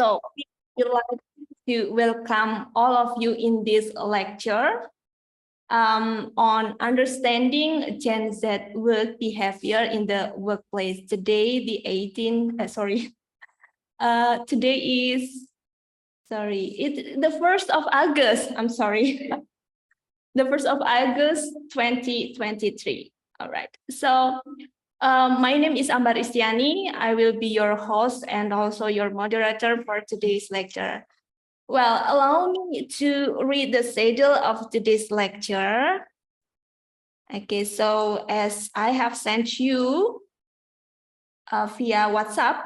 So we would like to welcome all of you in this lecture on understanding Gen Z work behavior in the workplace. Today, today is, the 1st of August, I'm sorry. The 1st of August, 2023. All right. So my name is Ambar Istiani. I will be your host and also your moderator for today's lecture. Well, allow me to read the schedule of today's lecture. Okay, so as I have sent you via WhatsApp,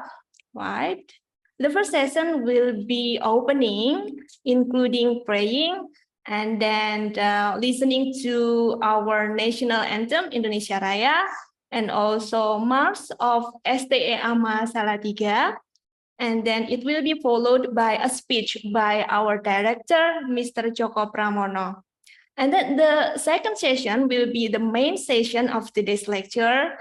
right? The first session will be opening, including praying, and then listening to our national anthem, Indonesia Raya, and also March of STIE AMA Salatiga. And then it will be followed by a speech by our director, Mr. Djoko Pramono. And then the second session will be the main session of today's lecture.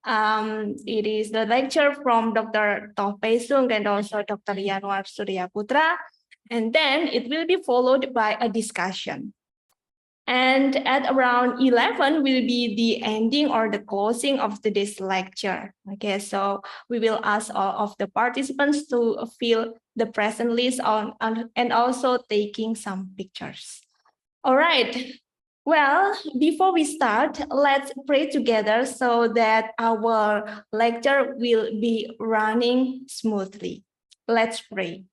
It is the lecture from Dr. Toh Pesung and also Dr. Yanwar Surya Putra. And then it will be followed by a discussion. And at around 11 will be the ending or the closing of today's lecture. Okay, so we will ask all of the participants to fill the present list and also taking some pictures. All right. Well, before we start, let's pray together so that our lecture will be running smoothly. Let's pray.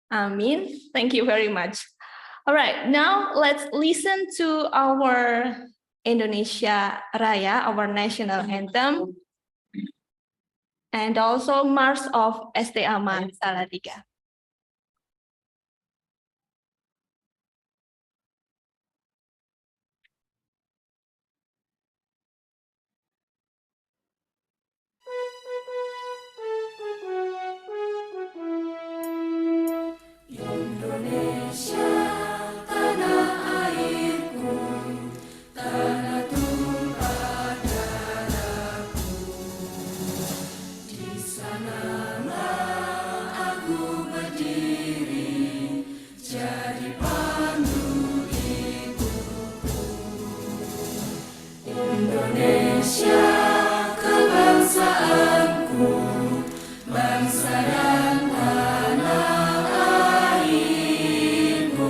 Amin. Thank you very much. All right, now let's listen to our Indonesia Raya, our national anthem, and also March of STIE AMA Salatiga. Indonesia, tanah airku, tanah tumpah darahku. Di sanalah aku berdiri, jadi pandu hidupku. Indonesia, kebangsaanku, bangsa dan tanah airku.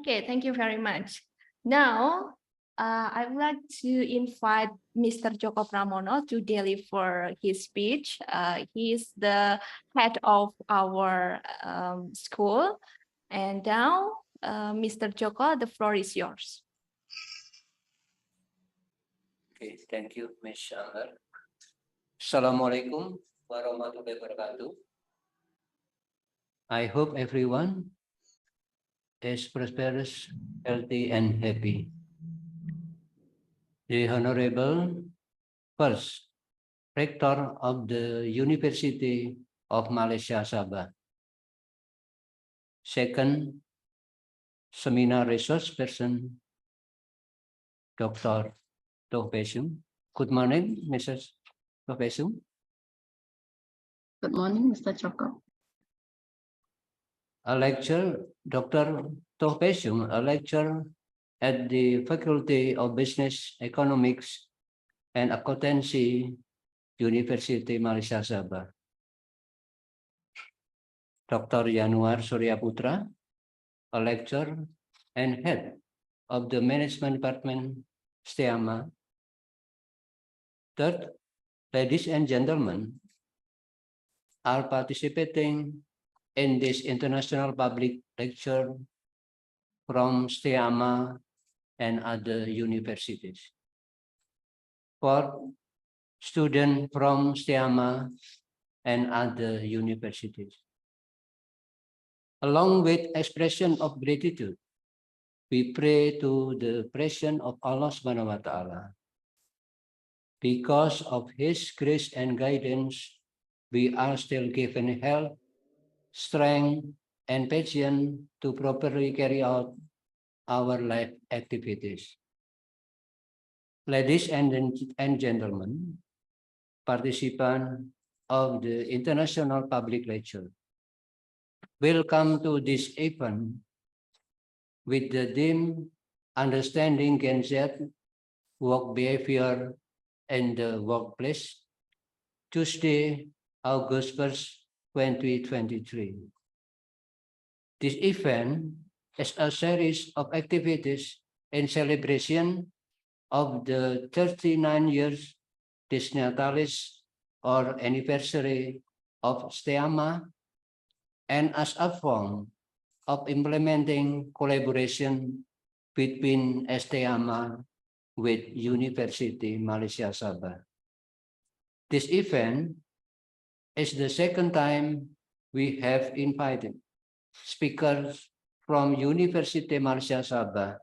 Okay, thank you very much. Now, I would like to invite Mr. Djoko Pramono to deliver his speech. He is the head of our school. And now, Mr. Djoko, the floor is yours. Okay, thank you, Ms. Amber. Assalamualaikum warahmatullahi wabarakatuh. I hope everyone is prosperous, healthy, and happy. The Honorable First Rector of the University of Malaysia Sabah. Second, Seminar Resource Person, Dr. Toh Pesum. Good morning, Mrs. Toh Pesum. Good morning, Mr. Djoko. A lecturer, Dr. Toh Pesum, a lecturer at the Faculty of Business, Economics, and Accountancy, University Malaysia Sabah. Dr. Yanuar Surya Putra, a lecturer and head of the Management Department, STIE AMA. Third, ladies and gentlemen, are participating in this international public lecture from STIE AMA and other universities. Fourth, students from STIE AMA and other universities. Along with expression of gratitude, we pray to the presence of Allah Subhanahu wa Ta'ala. Because of His grace and guidance, we are still given health, strength, and patience to properly carry out our life activities. Ladies and gentlemen, participants of the International Public Lecture, welcome to this event with the theme Understanding Gen Z Work Behavior in the Workplace, Tuesday, August 1st, 2023. This event is a series of activities in celebration of the 39 years Disnatalis or anniversary of STIE AMA, and as a form of implementing collaboration between STIE AMA with University Malaysia Sabah. This event is the second time we have invited speakers from University Malaysia Sabah.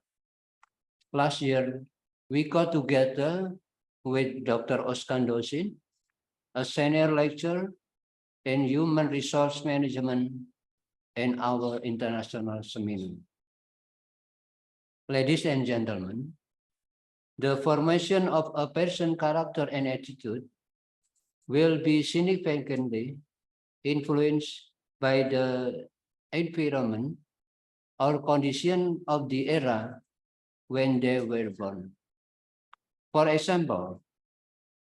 Last year, we got together with Dr. Oskan Dosin, a senior lecturer in human resource management in our international seminar. Ladies and gentlemen, the formation of a person's character and attitude will be significantly influenced by the environment or condition of the era when they were born. For example,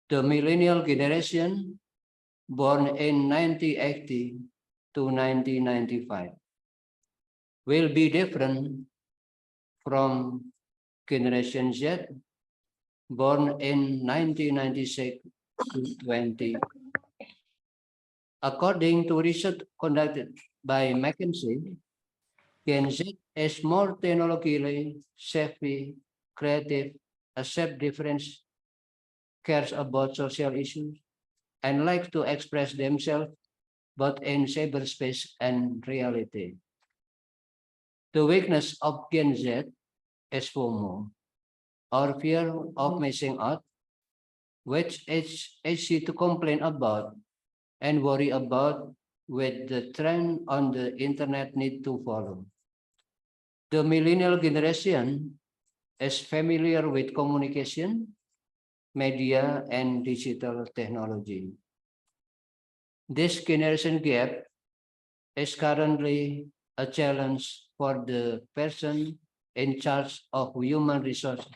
the millennial generation born in 1980 to 1995 will be different from Generation Z born in 1996 to 20. According to research conducted by McKinsey, Gen Z is more technologically savvy, creative, accepts difference, cares about social issues, and likes to express themselves both in cyberspace and reality. The weakness of Gen Z is FOMO, or fear of missing out, which is easy to complain about and worry about with the trend on the internet need to follow. The millennial generation is familiar with communication, media, and digital technology. This generation gap is currently a challenge for the person in charge of human resources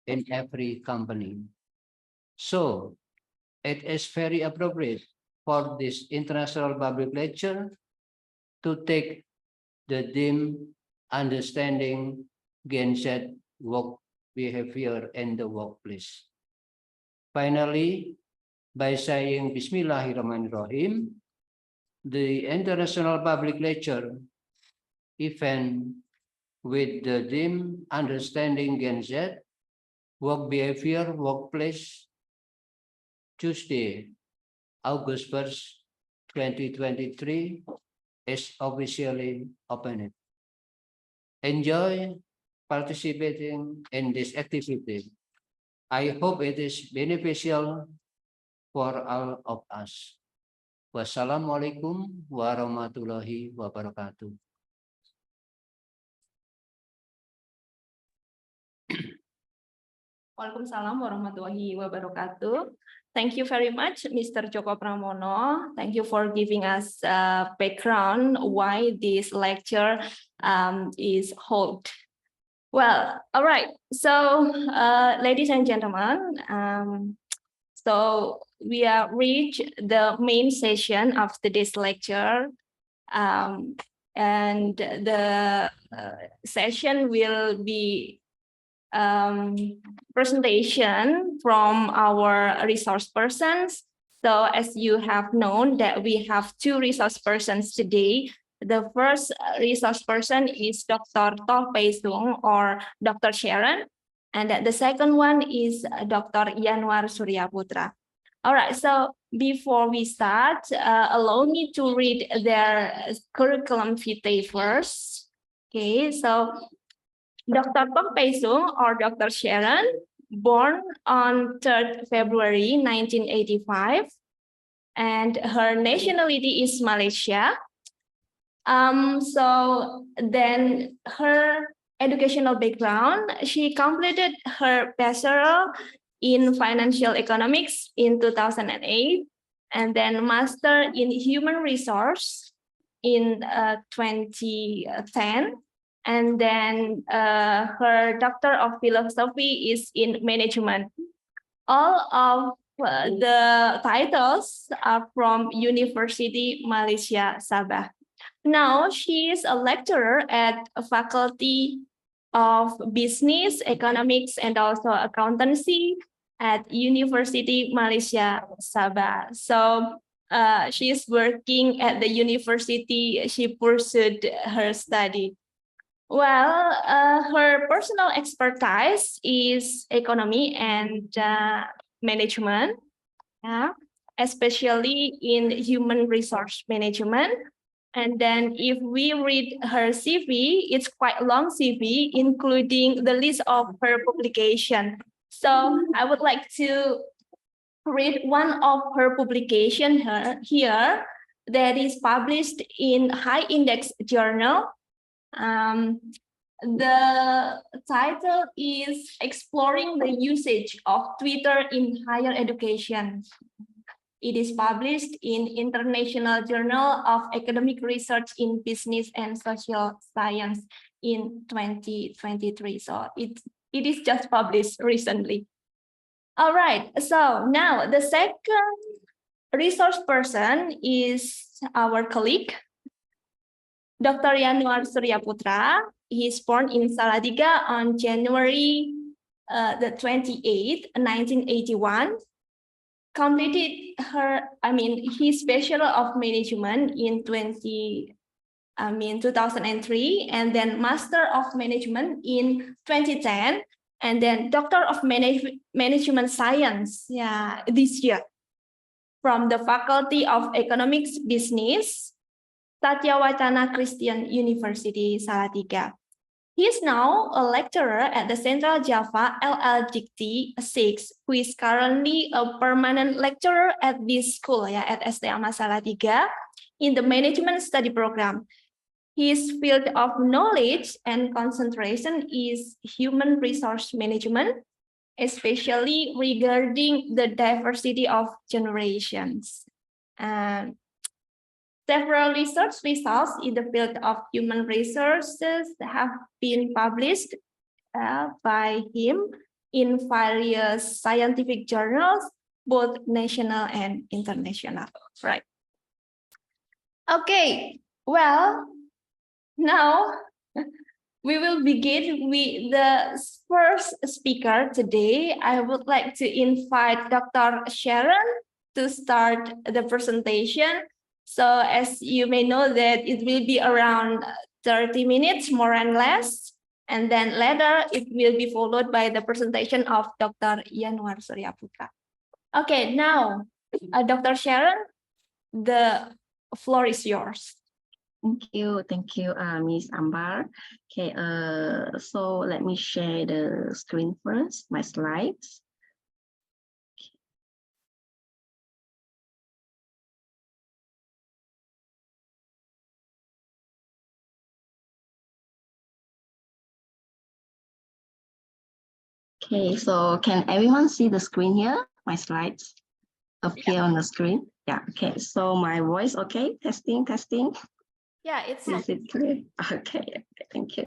in every company. So, it is very appropriate for this international public lecture to take the theme understanding Gen Z work behavior in the workplace. Finally, by saying Bismillahirrahmanirrahim, the International Public Lecture event with the theme Understanding Gen Z Work Behavior Workplace, Tuesday, August 1st, 2023 is officially opened. Enjoy participating in this activity. I hope it is beneficial for all of us. Wassalamualaikum warahmatullahi wabarakatuh. Waalaikumsalam warahmatullahi wabarakatuh. Thank you very much, Mr. Djoko Pramono. Thank you for giving us background why this lecture is held. Well, all right. So, ladies and gentlemen, so we are reached the main session of today's lecture, and the session will be presentation from our resource persons. So as you have known that we have two resource persons today. The first resource person is Dr. Toh Peisung or Dr. Sharon. And the second one is Dr. Yanwar Suryaputra. All right, so before we start, allow me to read their curriculum vitae first. Okay, so Dr. Toh Peisung or Dr. Sharon, born on 3rd February 1985, and her nationality is Malaysia. So then her educational background, she completed her bachelor in financial economics in 2008, and then master in human resource in 2010. And then her Doctor of Philosophy is in management. All of the titles are from University Malaysia Sabah. Now she is a lecturer at a Faculty of Business, Economics, and also Accountancy at University Malaysia Sabah. So she is working at the university she pursued her study. Well, her personal expertise is economy and management, especially in human resource management. And then if we read her CV, it's quite a long CV, including the list of her publication. So I would like to read one of her publication here that is published in High Index Journal. The title is Exploring the Usage of Twitter in Higher Education. It is published in International Journal of Academic Research in Business and Social Science in 2023. So it is just published recently. All right, so now the second resource person is our colleague, Dr. Yanwar Suryaputra. He is born in Salatiga on January the 28th, 1981. Completed his Bachelor of Management in 2003, and then Master of Management in 2010, and then Doctor of Management Science, this year, from the Faculty of Economics Business, Satyawacana Christian University, Salatiga. He is now a lecturer at the Central Java LL Dikti 6, who is currently a permanent lecturer at this school, at STIE AMA Salatiga, in the management study program. His field of knowledge and concentration is human resource management, especially regarding the diversity of generations. Several research results in the field of human resources have been published by him in various scientific journals, both national and international. Right. Okay, well, now we will begin with the first speaker today. I would like to invite Dr. Sharon to start the presentation. So as you may know that it will be around 30 minutes, more and less. And then later it will be followed by the presentation of Dr. Yanuar Suryaputra. Okay, now, Dr. Sharon, the floor is yours. Thank you, Ms. Ambar. Okay, so let me share the screen first, my slides. Okay, so can everyone see the screen here? My slides appear on the screen. Yeah, okay, so my voice, okay, testing. Yeah, it's Is it clear? Okay, thank you.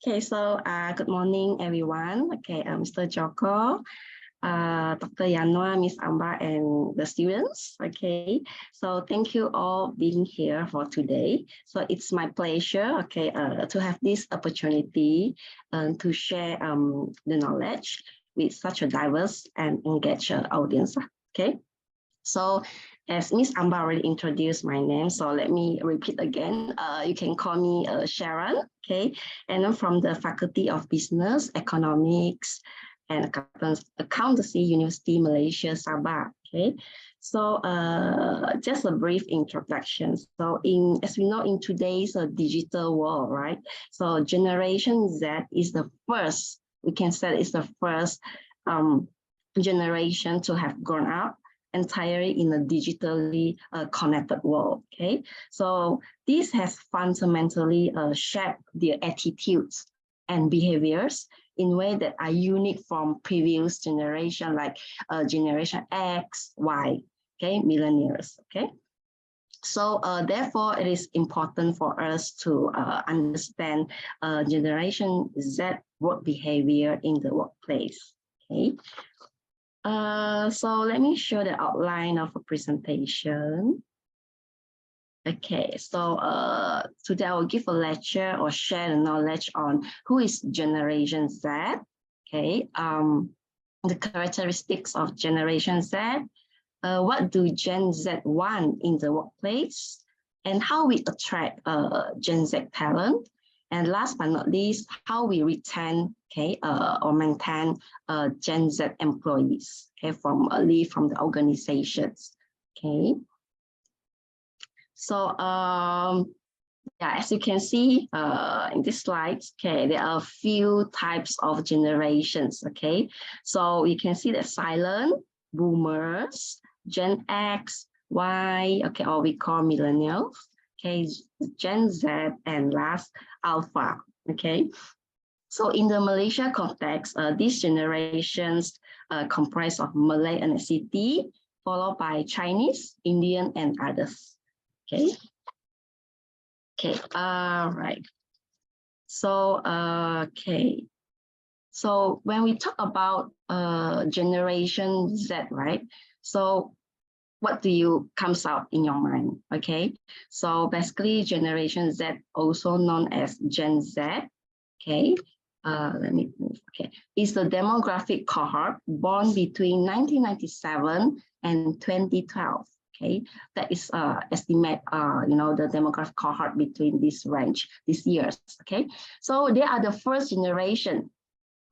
Okay, so good morning, everyone. Okay, Mr. Djoko, Dr. Yanuar, Ms. Ambar, and the students. Okay, so thank you all being here for today. So it's my pleasure, okay, to have this opportunity to share the knowledge with such a diverse and engaged audience. Okay, so as Ms. Ambar already introduced my name, so let me repeat again. You can call me Sharon, okay? And I'm from the Faculty of Business, Economics, and Accountancy, University Malaysia, Sabah, okay? So just a brief introduction. So as we know, in today's digital world, right? So Generation Z is the first, we can say it's the first generation to have grown up entirely in a digitally connected world, okay? So this has fundamentally shaped their attitudes and behaviors in ways that are unique from previous generation, like generation X, Y, okay, millennials, okay? So therefore, it is important for us to understand Generation Z work behavior in the workplace, okay? So let me show the outline of a presentation. Okay, so today I will give a lecture or share the knowledge on who is Generation Z. Okay, the characteristics of Generation Z. What do Gen Z want in the workplace, and how we attract Gen Z talent. And last but not least, how we retain, okay, or maintain Gen Z employees, okay, from the organizations, okay. So yeah, as you can see in this slides, okay, there are a few types of generations, okay. So you can see the silent, boomers, Gen X, Y, okay, or we call millennials, okay, Gen Z, and last, Alpha, okay. So in the Malaysia context, these generations comprise of Malay ethnicity, followed by Chinese, Indian, and others, okay. Okay, right. So, okay. So when we talk about Generation Z, right? So what comes out in your mind, okay? So basically Generation Z, also known as Gen Z, okay? Let me move, okay. Is the demographic cohort born between 1997 and 2012, okay? That is estimate, the demographic cohort between this range, these years, okay? So they are the first generation,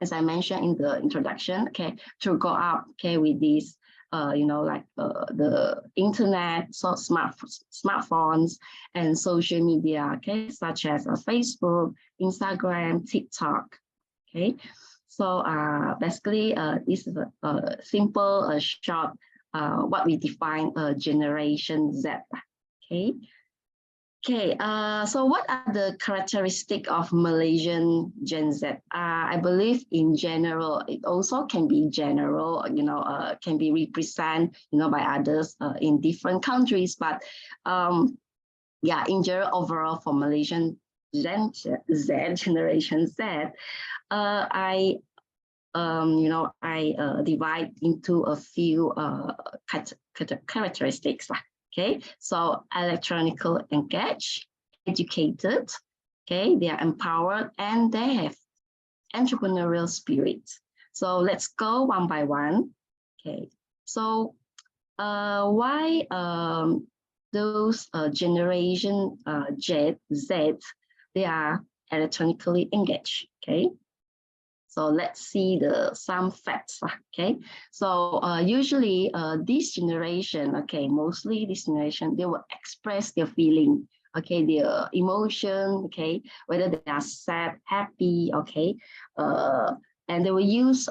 as I mentioned in the introduction, okay, to go up, okay, with these the internet, so smartphones and social media, okay, such as Facebook, Instagram, TikTok, okay. So basically, this is a simple, short, what we define Generation Z, okay. Okay, so what are the characteristics of Malaysian Gen Z? I believe in general, it also can be general, can be represented, by others in different countries. But yeah, in general, overall for Malaysian Gen Z, Generation Z, I divide into a few characteristics. Okay, so electronically engaged, educated, Okay, they are empowered and they have entrepreneurial spirit. So let's go one by one. Okay, so why those generation Z, they are electronically engaged? Okay, so let's see some facts. Okay, so usually this generation, okay, mostly this generation, they will express their feeling, okay, their emotion, okay, whether they are sad, happy, okay, and they will use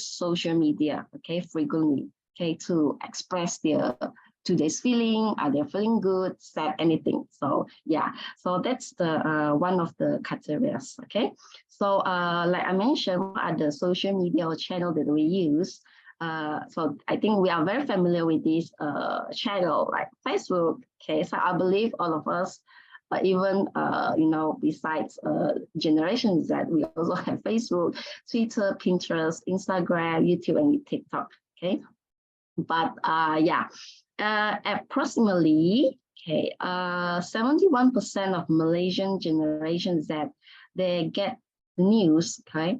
social media, okay, frequently, okay, to express their today's feeling. Are they feeling good, sad, anything? So yeah, so that's the one of the criteria. Okay, so like I mentioned, what are the social media or channel that we use? So I think we are very familiar with this channel like Facebook. Okay, so I believe all of us, even you know, besides Generation Z, we also have Facebook, Twitter, Pinterest, Instagram, YouTube, and TikTok. Okay, but yeah, approximately, okay, 71% of Malaysian Generation Z, they get news, okay,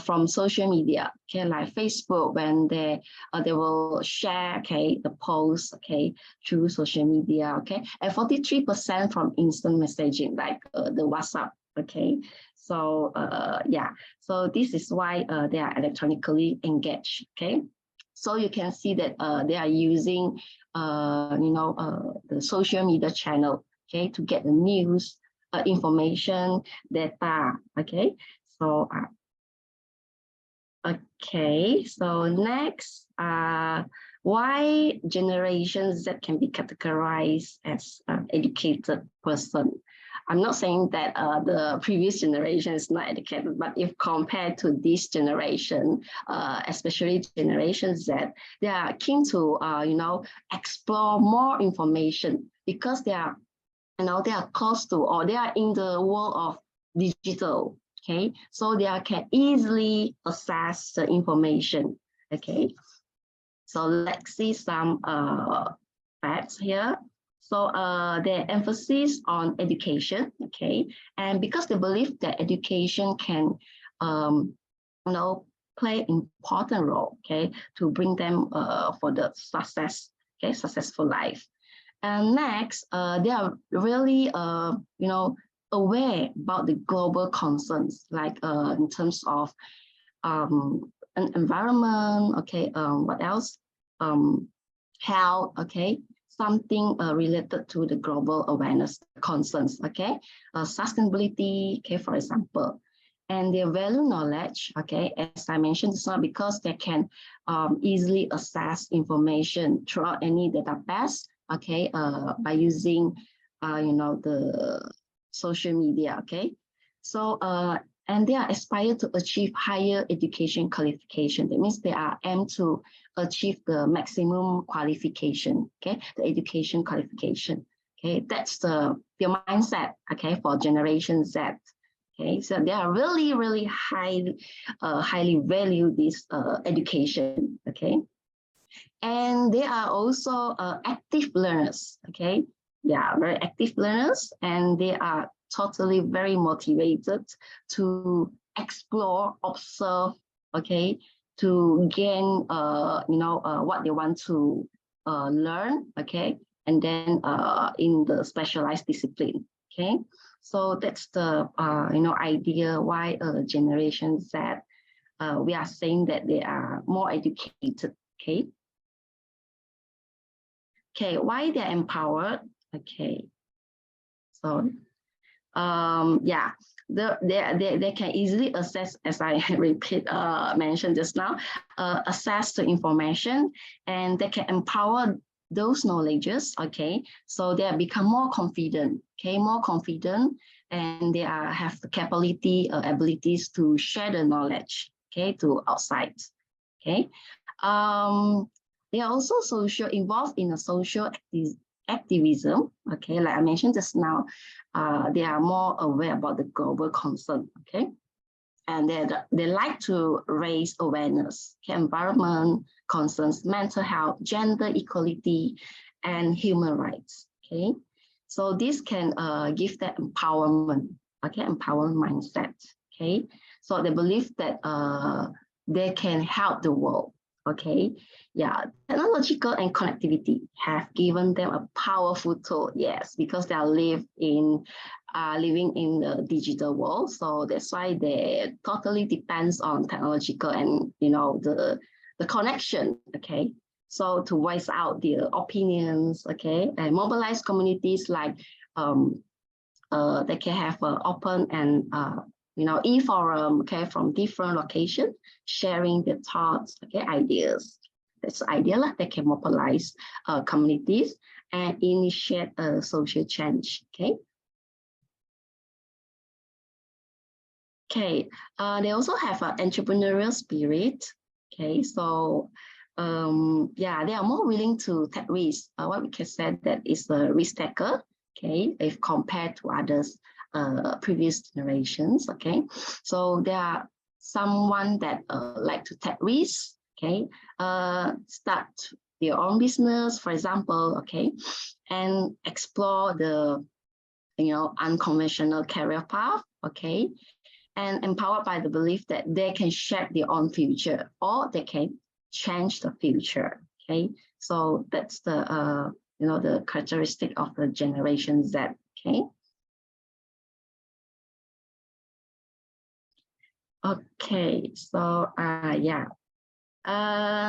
from social media, okay, like Facebook, when they will share, okay, the posts, okay, through social media, okay, and 43% from instant messaging, like the WhatsApp, okay. So yeah, so this is why they are electronically engaged, okay. So you can see that they are using, you know, the social media channel, okay, to get the news, information, data, okay. So, okay, so next, why Generation Z can be categorized as an educated person? I'm not saying that the previous generation is not educated, but if compared to this generation, especially Generation Z, they are keen to, you know, explore more information because they are, you know, they are close to, or they are in the world of digital, okay? So they can easily access the information, okay? So let's see some facts here. So their emphasis on education, okay, and because they believe that education can, you know, play an important role, okay, to bring them for the success, okay, successful life. And next, they are really, you know, aware about the global concerns, like in terms of an environment, okay, what else? Health, okay, something related to the global awareness concerns, okay, sustainability, okay, for example, and they value knowledge, okay, as I mentioned, it's not because they can easily access information throughout any database, okay, by using, you know, the social media, okay, so and they are aspired to achieve higher education qualification. That means they are aimed to achieve the maximum qualification, okay, the education qualification, okay, that's their mindset, okay, for Generation Z, okay, so they are really, really highly value this education, okay, and they are also active learners, okay, yeah, very active learners, and they are totally very motivated to explore, observe, okay, to gain, you know, what they want to learn, okay, and then in the specialized discipline, okay. So that's the, you know, idea why Generation Z, we are saying that they are more educated, okay. Okay, why they're empowered, okay. So, yeah, they can easily access, as I mentioned just now, access to information, and they can empower those knowledges, okay, so they become more confident, okay, more confident, and they have the capability, abilities to share the knowledge, okay, to outside, okay. They are also involved in a social activism, okay, like I mentioned just now. They are more aware about the global concern, okay, and they like to raise awareness, okay, environment concerns, mental health, gender equality, and human rights, okay. So this can give that empowerment, okay, empowerment mindset. Okay, so they believe that they can help the world. Okay, yeah, technological and connectivity have given them a powerful tool. Yes, because they are living in the digital world, so that's why they totally depends on technological and the connection. Okay, so to voice out their opinions. Okay, and mobilize communities like they can have an open and e-forum, okay, from different locations, sharing their thoughts, okay, ideas. That's ideal. They can mobilize communities and initiate a social change. Okay. Okay. They also have an entrepreneurial spirit. Okay. So yeah, they are more willing to take risks. What we can say that is a risk taker. Okay, if compared to others. Previous generations. Okay, so there are someone that like to take risks. Okay, start their own business, for example. Okay, and explore the unconventional career path. Okay, and empowered by the belief that they can shape their own future or they can change the future. Okay, so that's the the characteristic of the Generation Z. Okay. Okay, so yeah.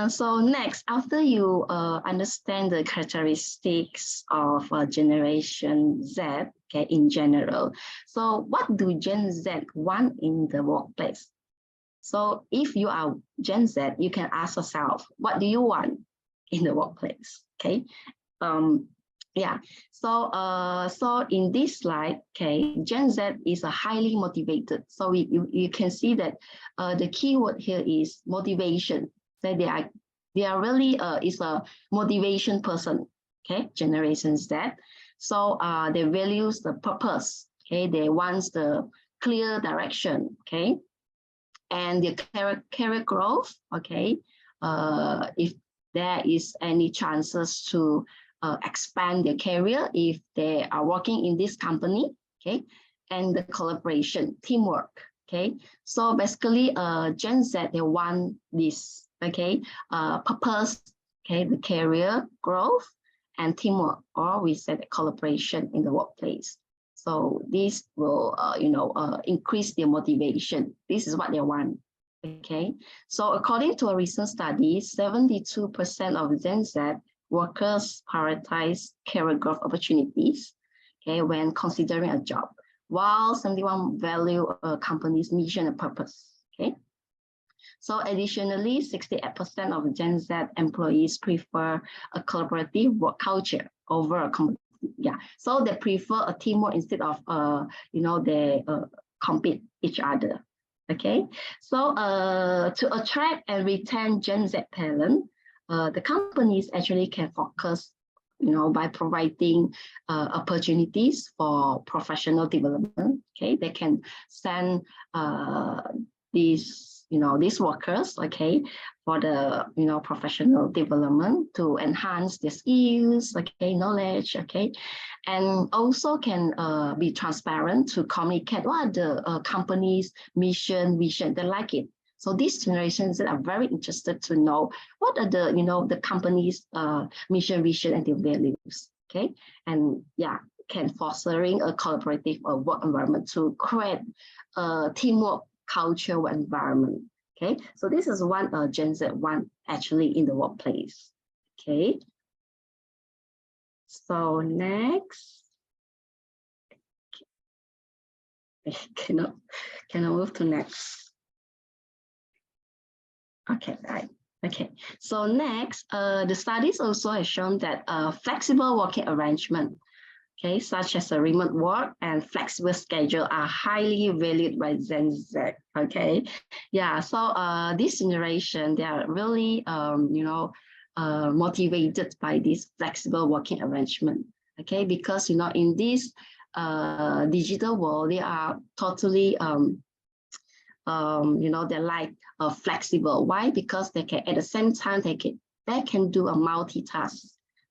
So next, after you understand the characteristics of Generation Z, okay, in general, so what do Gen Z want in the workplace? So if you are Gen Z, you can ask yourself, what do you want in the workplace? Okay. Yeah, so in this slide, okay, Gen Z is a highly motivated. So you can see that the keyword here is motivation. So they are really is a motivation person. Okay, Generation Z. So they values the purpose. Okay, they want the clear direction. Okay, and the career growth. Okay, if there is any chances to expand their career if they are working in this company, okay, and the collaboration, teamwork, okay. So basically, Gen Z, they want this, okay, purpose, okay, the career growth and teamwork, or we said collaboration in the workplace. So this will, increase their motivation. This is what they want. Okay. So according to a recent study, 72% of Gen Z workers prioritize career growth opportunities, okay, when considering a job, while 71% value a company's mission and purpose. Okay. So additionally, 68% of Gen Z employees prefer a collaborative work culture over a company. Yeah, so they prefer a teamwork instead of they compete each other. Okay, so to attract and retain Gen Z talent, the companies actually can focus, by providing opportunities for professional development. Okay, they can send these workers, okay, for the professional development to enhance their skills, okay, knowledge, okay, and also can be transparent to communicate what are the company's mission, vision. They like it. So these generations that are very interested to know what are the company's mission, vision, and their values. Okay, and yeah, can fostering a collaborative work environment to create a teamwork culture environment. Okay, so this is one Gen Z one actually in the workplace. Okay, so next, can I move to next? Okay, right. Okay, so next, the studies also have shown that flexible working arrangement, okay, such as a remote work and flexible schedule are highly valued by Gen Z. Okay, yeah. So this generation, they are really motivated by this flexible working arrangement. Okay, because in this digital world, they are totally they're like flexible. Why? Because they can at the same time they can do a multitask.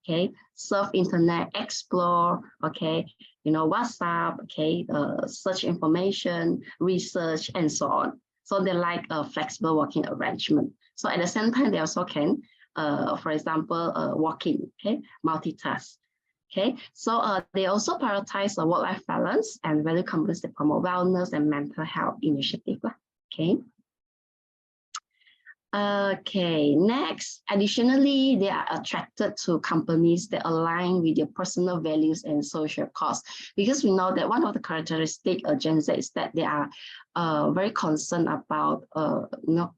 okay, surf internet, explore, okay, WhatsApp, okay, search information, research, and so on. So they like a flexible working arrangement. So at the same time, they also can, for example, working, okay, multitask. Okay, so they also prioritize the work-life balance and value companies that promote wellness and mental health initiative. Okay. Okay, next, additionally, they are attracted to companies that align with their personal values and social cause, because we know that one of the characteristics of Gen Z is that they are very concerned about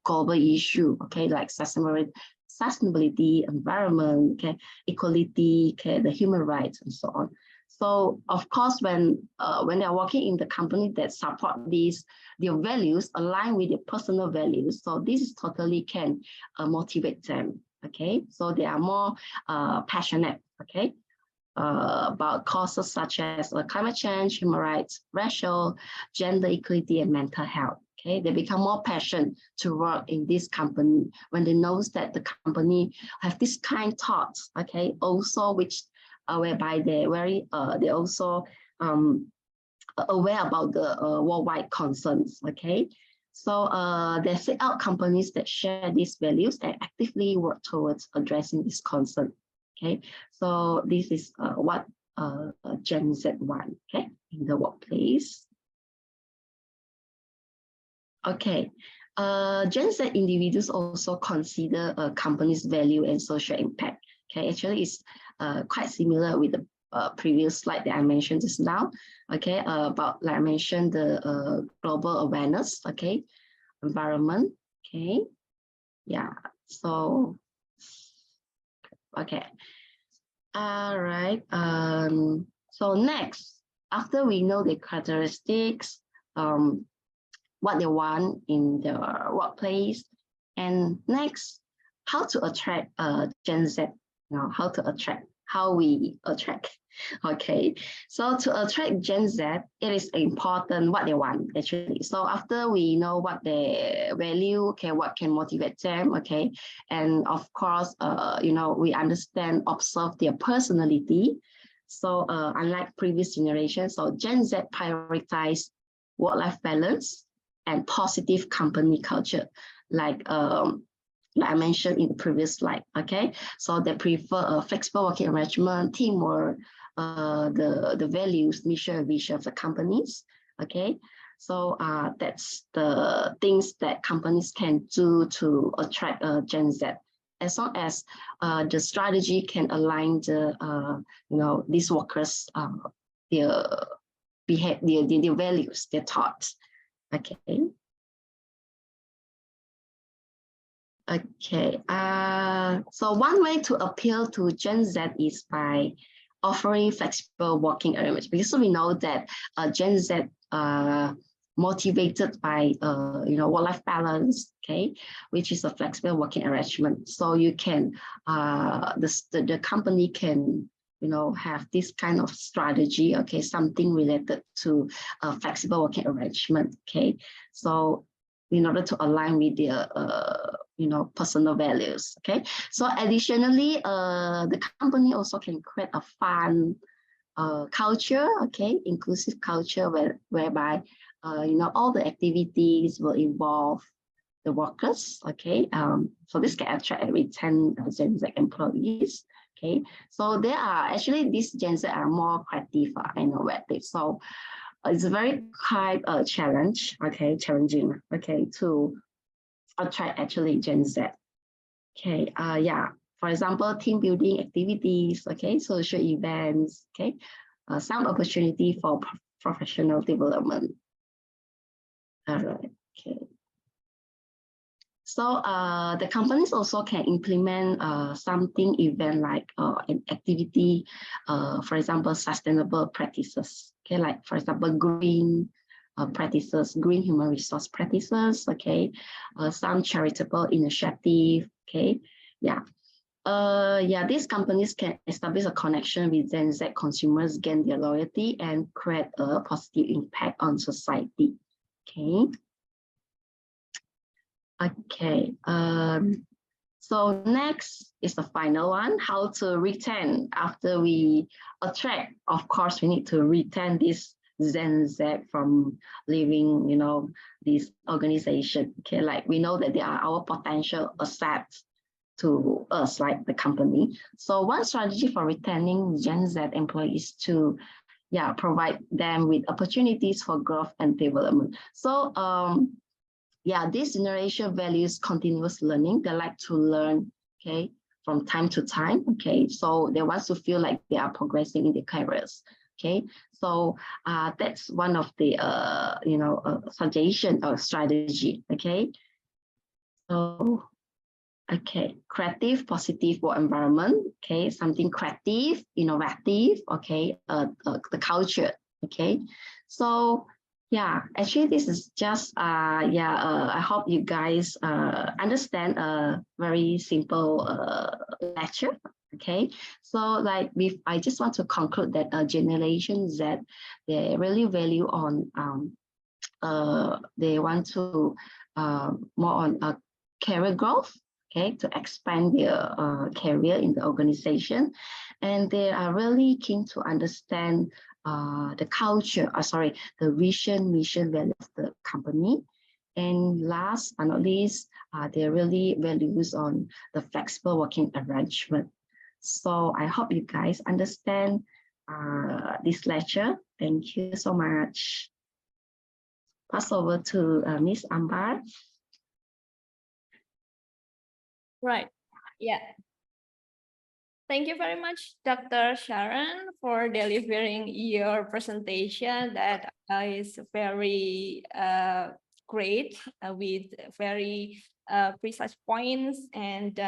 global issue, okay, like sustainability, environment, okay, equality, okay, the human rights, and so on. So of course, when they are working in the company that support their values align with their personal values, so this is totally can motivate them. Okay, so they are more passionate. Okay, about causes such as climate change, human rights, racial, gender equality, and mental health. Okay, they become more passionate to work in this company when they know that the company have this kind of thoughts. Okay, also which whereby they also aware about the worldwide concerns. Okay, so they seek out companies that share these values and actively work towards addressing this concern. Okay, so this is what Gen Z want, okay, in the workplace. Okay, Gen Z individuals also consider a company's value and social impact. Okay, actually it's quite similar with the previous slide that I mentioned just now. Okay, about like I mentioned the global awareness. Okay, environment. Okay, yeah. So okay, all right. So next, after we know the characteristics, what they want in the workplace, and next, how to attract Gen Z. How to attract, how we attract. Okay, so to attract Gen Z, it is important what they want actually. So after we know what they value, okay, what can motivate them, okay, and of course, we understand, observe their personality. So unlike previous generations, so Gen Z prioritize work-life balance and positive company culture, like I mentioned in the previous slide. Okay, so they prefer a flexible working arrangement, teamwork, the values, mission, and vision of the companies. Okay, so that's the things that companies can do to attract Gen Z, as long as the strategy can align the these workers their behavior, their values, their thoughts. Okay. Okay, so one way to appeal to Gen Z is by offering flexible working arrangements, because we know that Gen Z motivated by work-life balance, okay, which is a flexible working arrangement. So you can the company can have this kind of strategy, okay, something related to a flexible working arrangement. Okay, so in order to align with their personal values. Okay, so additionally, the company also can create a fun culture, okay, inclusive culture whereby all the activities will involve the workers. Okay, so this can attract and retain Gen Z employees. Okay, so there are actually these Gen Z are more creative and innovative. So it's a very quite a challenge, okay, challenging, okay, to attract actually Gen Z. Okay, yeah, for example, team building activities, okay, social events, okay, some opportunity for professional development. All right, okay. So the companies also can implement something event like an activity, for example, sustainable practices. Okay, like for example, green practices, green human resource practices. Okay, some charitable initiative. Okay, yeah. Yeah, these companies can establish a connection with Gen Z consumers, gain their loyalty, and create a positive impact on society. Okay. Okay. So next is the final one, how to retain after we attract. Of course, we need to retain this Gen Z from leaving, this organization. Okay, like we know that they are our potential assets to us, like the company. So one strategy for retaining Gen Z employees to provide them with opportunities for growth and development. So this generation values continuous learning. They like to learn, okay, from time to time, okay. So they want to feel like they are progressing in their careers, okay. So that's one of the suggestion or strategy, okay. So okay, creative, positive work environment, okay, something creative, innovative, okay, the culture, okay. So actually this is just I hope you guys understand a very simple lecture, okay. So like I just want to conclude that Generation Z, they really value on they want to more on career growth, okay, to expand their career in the organization, and they are really keen to understand the culture, the vision, mission, value of the company. And last but not least, they really values on the flexible working arrangement. So I hope you guys understand this lecture. Thank you so much. Pass over to Miss Ambar. Right. Yeah. Thank you very much, Dr. Sharon, for delivering your presentation that is very great with very precise points. And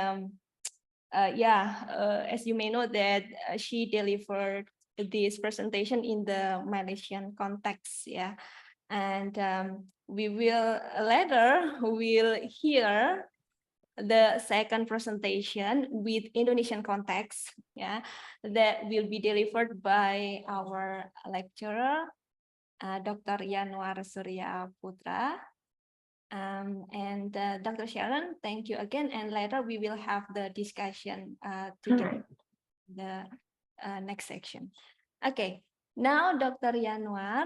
as you may know that she delivered this presentation in the Malaysian context, and we will later hear the second presentation with Indonesian context, that will be delivered by our lecturer, Dr. Yanuar Surya Putra. And Dr. Sharon, thank you again. And later we will have the discussion together, the next section. Okay, now Dr. Yanuar,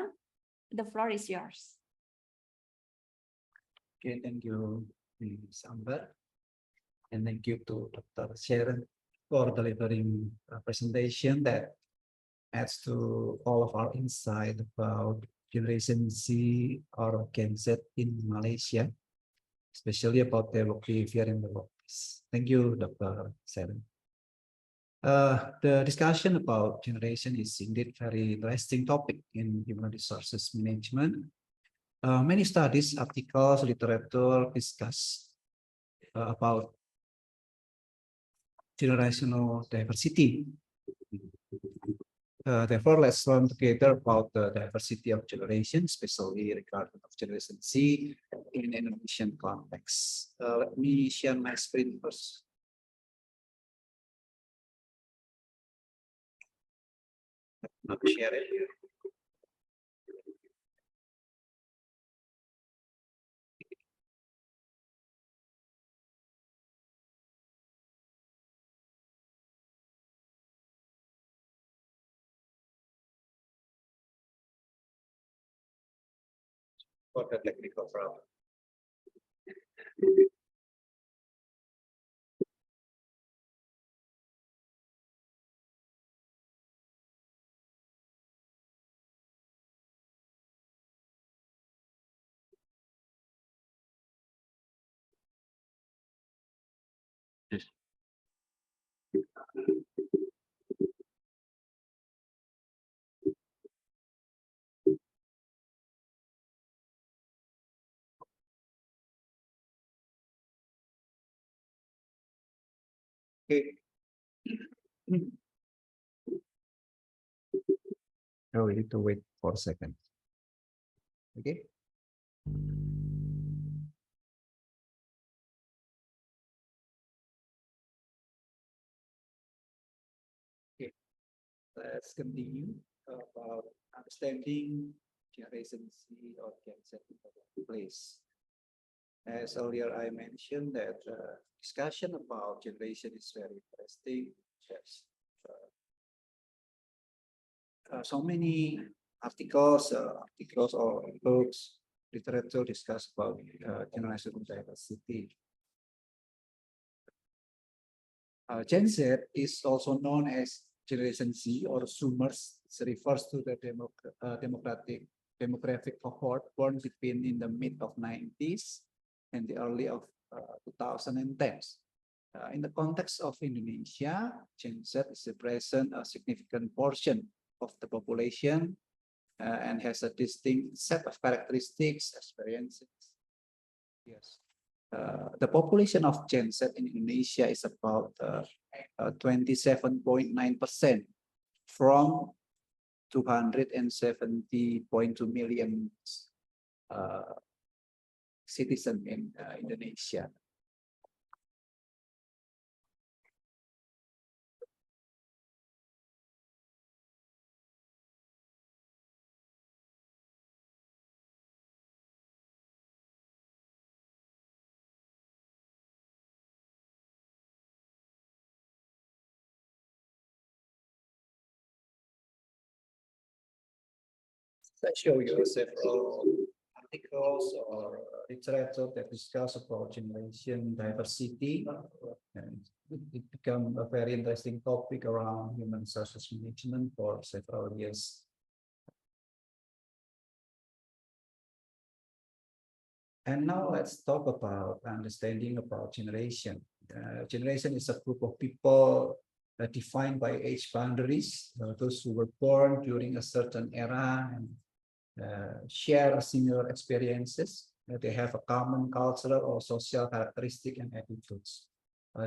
the floor is yours. Okay, thank you, Ms. Amber. And thank you to Dr. Sharon for delivering a presentation that adds to all of our insight about Generation Z or Gen Z in Malaysia, especially about their work behavior in the workplace. Thank you, Dr. Sharon. The discussion about generation is indeed very interesting topic in human resources management. Many studies, articles, literature discuss about generational diversity. Therefore, let's learn together about the diversity of generations, especially regarding of Generation Z in an Indonesian context. Let me share my screen first. I'll share it here. For the technical problem. Okay. Oh, we need to wait for a second. Okay. Okay. Let's continue about understanding Generation Z or Gen Z in the workplace. As earlier I mentioned that discussion about generation is very interesting. Yes. So many articles or books, literature discuss about generational diversity. Gen Z is also known as Generation Z or Zoomers. It refers to the demographic cohort born between in the mid of 90s and the early of 2010s. In the context of Indonesia, Gen Z is present a significant portion of the population and has a distinct set of characteristics, experiences. Yes. The population of Gen Z in Indonesia is about 27.9% from 270.2 million citizens in Indonesia. I show you several articles or literature that discuss about generation diversity, and it became a very interesting topic around human resources management for several years. And now let's talk about understanding about generation. Generation is a group of people defined by age boundaries, those who were born during a certain era and share similar experiences. They have a common cultural or social characteristic and attitudes.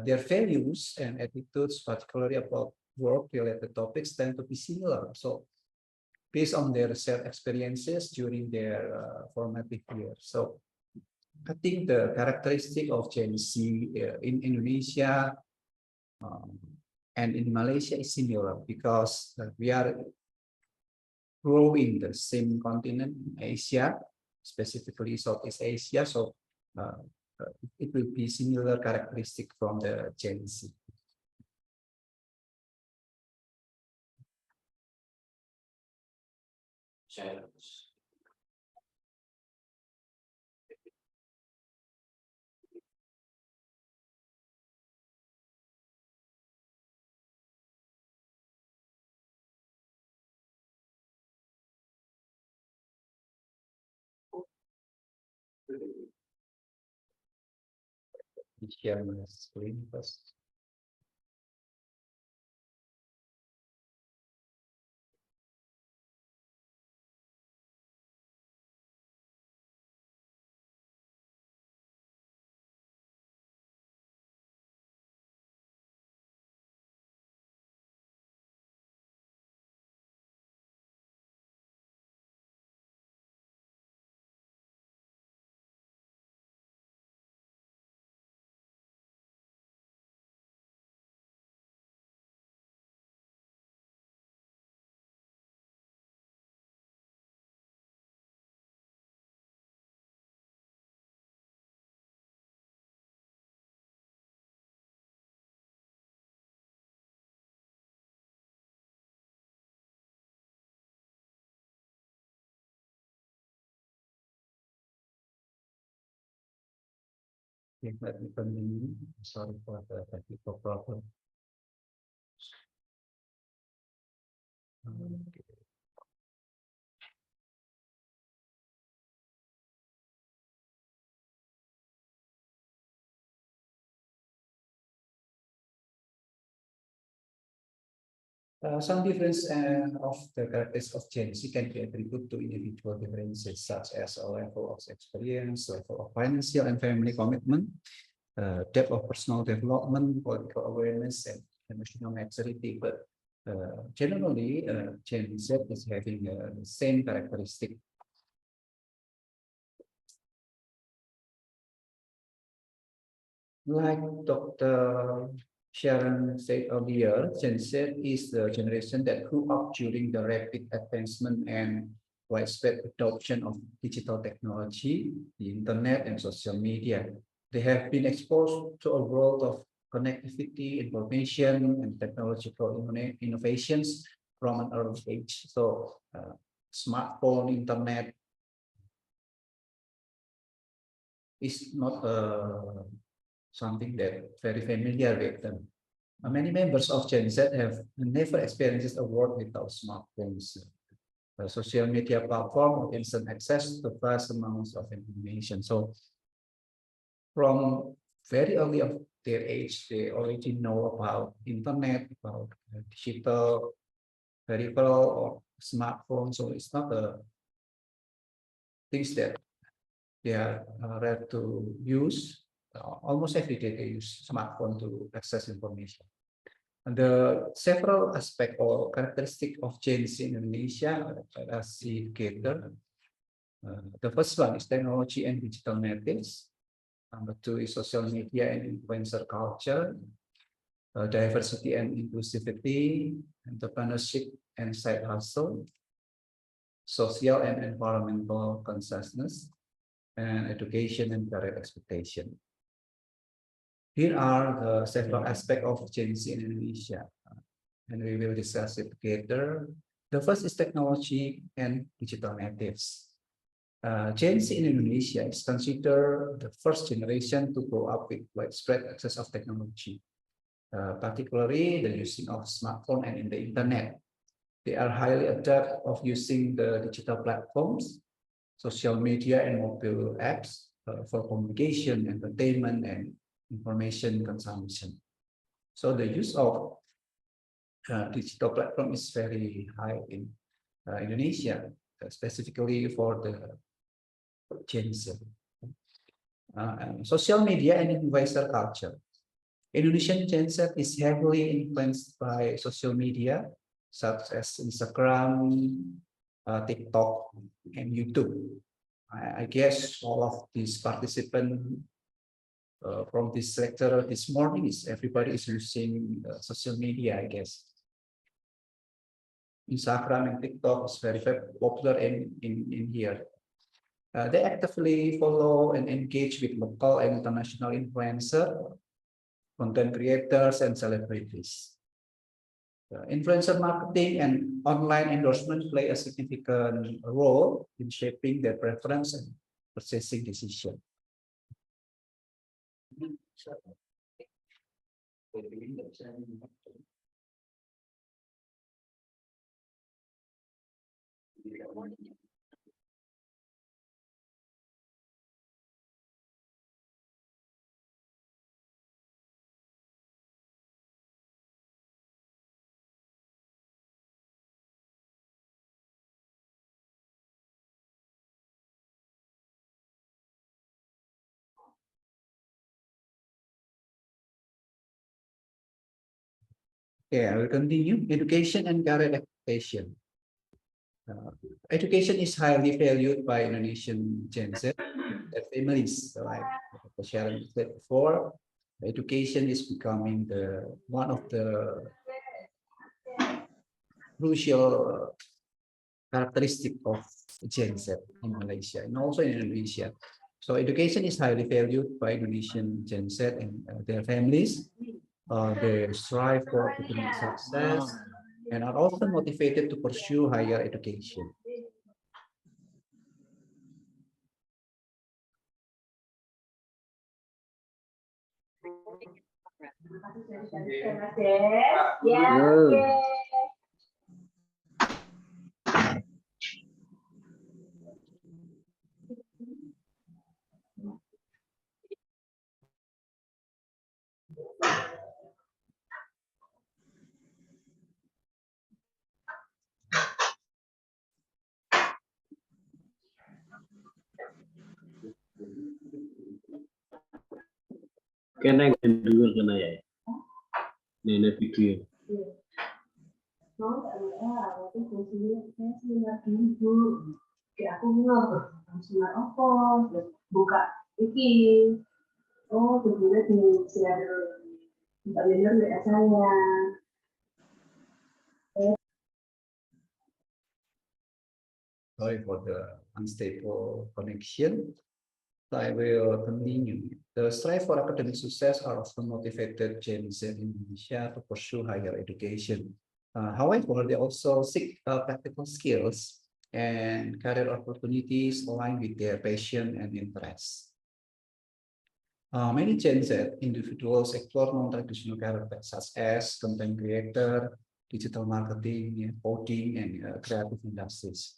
Their values and attitudes, particularly about work-related topics, tend to be similar. So, based on their shared experiences during their formative years. So, I think the characteristic of Gen Z in Indonesia and in Malaysia is similar because we are growing the same continent, Asia, specifically Southeast Asia. So it will be similar characteristic from the Gen Z. Share my screen first. Let me continue. Sorry for the technical problem. Okay. Some difference of the characteristics of Gen Z can be attributed to individual differences such as a level of experience, level of financial and family commitment, depth of personal development, political awareness, and emotional maturity. But generally, Gen Z is having the same characteristic. Like Dr. Sharon said earlier, Gen Z is the generation that grew up during the rapid advancement and widespread adoption of digital technology, the internet, and social media. They have been exposed to a world of connectivity, information, and technological innovations from an early age. So, smartphone, internet is not something that very familiar with them. Many members of Gen Z have never experienced a world without smartphones. A social media platform with instant access to vast amounts of information. So from very early of their age, they already know about internet, about digital peripheral or smartphone. So it's not a things that they are ready to use. Almost every day they use smartphone to access information. And the several aspects or characteristics of Gen Z in Indonesia, let us see together. The first one is technology and digital natives. Number two is social media and influencer culture, diversity and inclusivity, entrepreneurship and side hustle, social and environmental consciousness, and education and career expectation. Here are the several aspects of Gen Z in Indonesia, and we will discuss it together. The first is technology and digital natives. Gen Z in Indonesia is considered the first generation to grow up with widespread access of technology, particularly the using of smartphone and in the internet. They are highly adept of using the digital platforms, social media and mobile apps for communication, entertainment, and information consumption. So the use of digital platform is very high in Indonesia, specifically for the Gen Z. Social media and influencer culture. Indonesian Gen Z is heavily influenced by social media such as Instagram, TikTok, and YouTube. I guess all of these participants from this sector this morning is everybody is using social media, I guess. Instagram and TikTok is very popular in here. They actively follow and engage with local and international influencers, content creators, and celebrities. Influencer marketing and online endorsement play a significant role in shaping their preference and purchasing decision. Okay, I will continue. Education and career expectation. Education is highly valued by Indonesian Gen Z, their families. Like Sharon said before, education is becoming one of the crucial characteristic of Gen Z in Malaysia and also in Indonesia. So education is highly valued by Indonesian Gen Z and their families. They strive for academic success and are often motivated to pursue higher education. Kena yang dulu kena ya, nenek video. Buka iki, oh tujuannya di share Mbak Lilian WA saya. Sorry for the unstable connection. I will continue. The strive for academic success are often motivated Gen Z in Indonesia to pursue higher education. However, they also seek practical skills and career opportunities aligned with their passion and interests. Many Gen Z individuals explore non-traditional careers such as content creator, digital marketing, coding, and creative industries.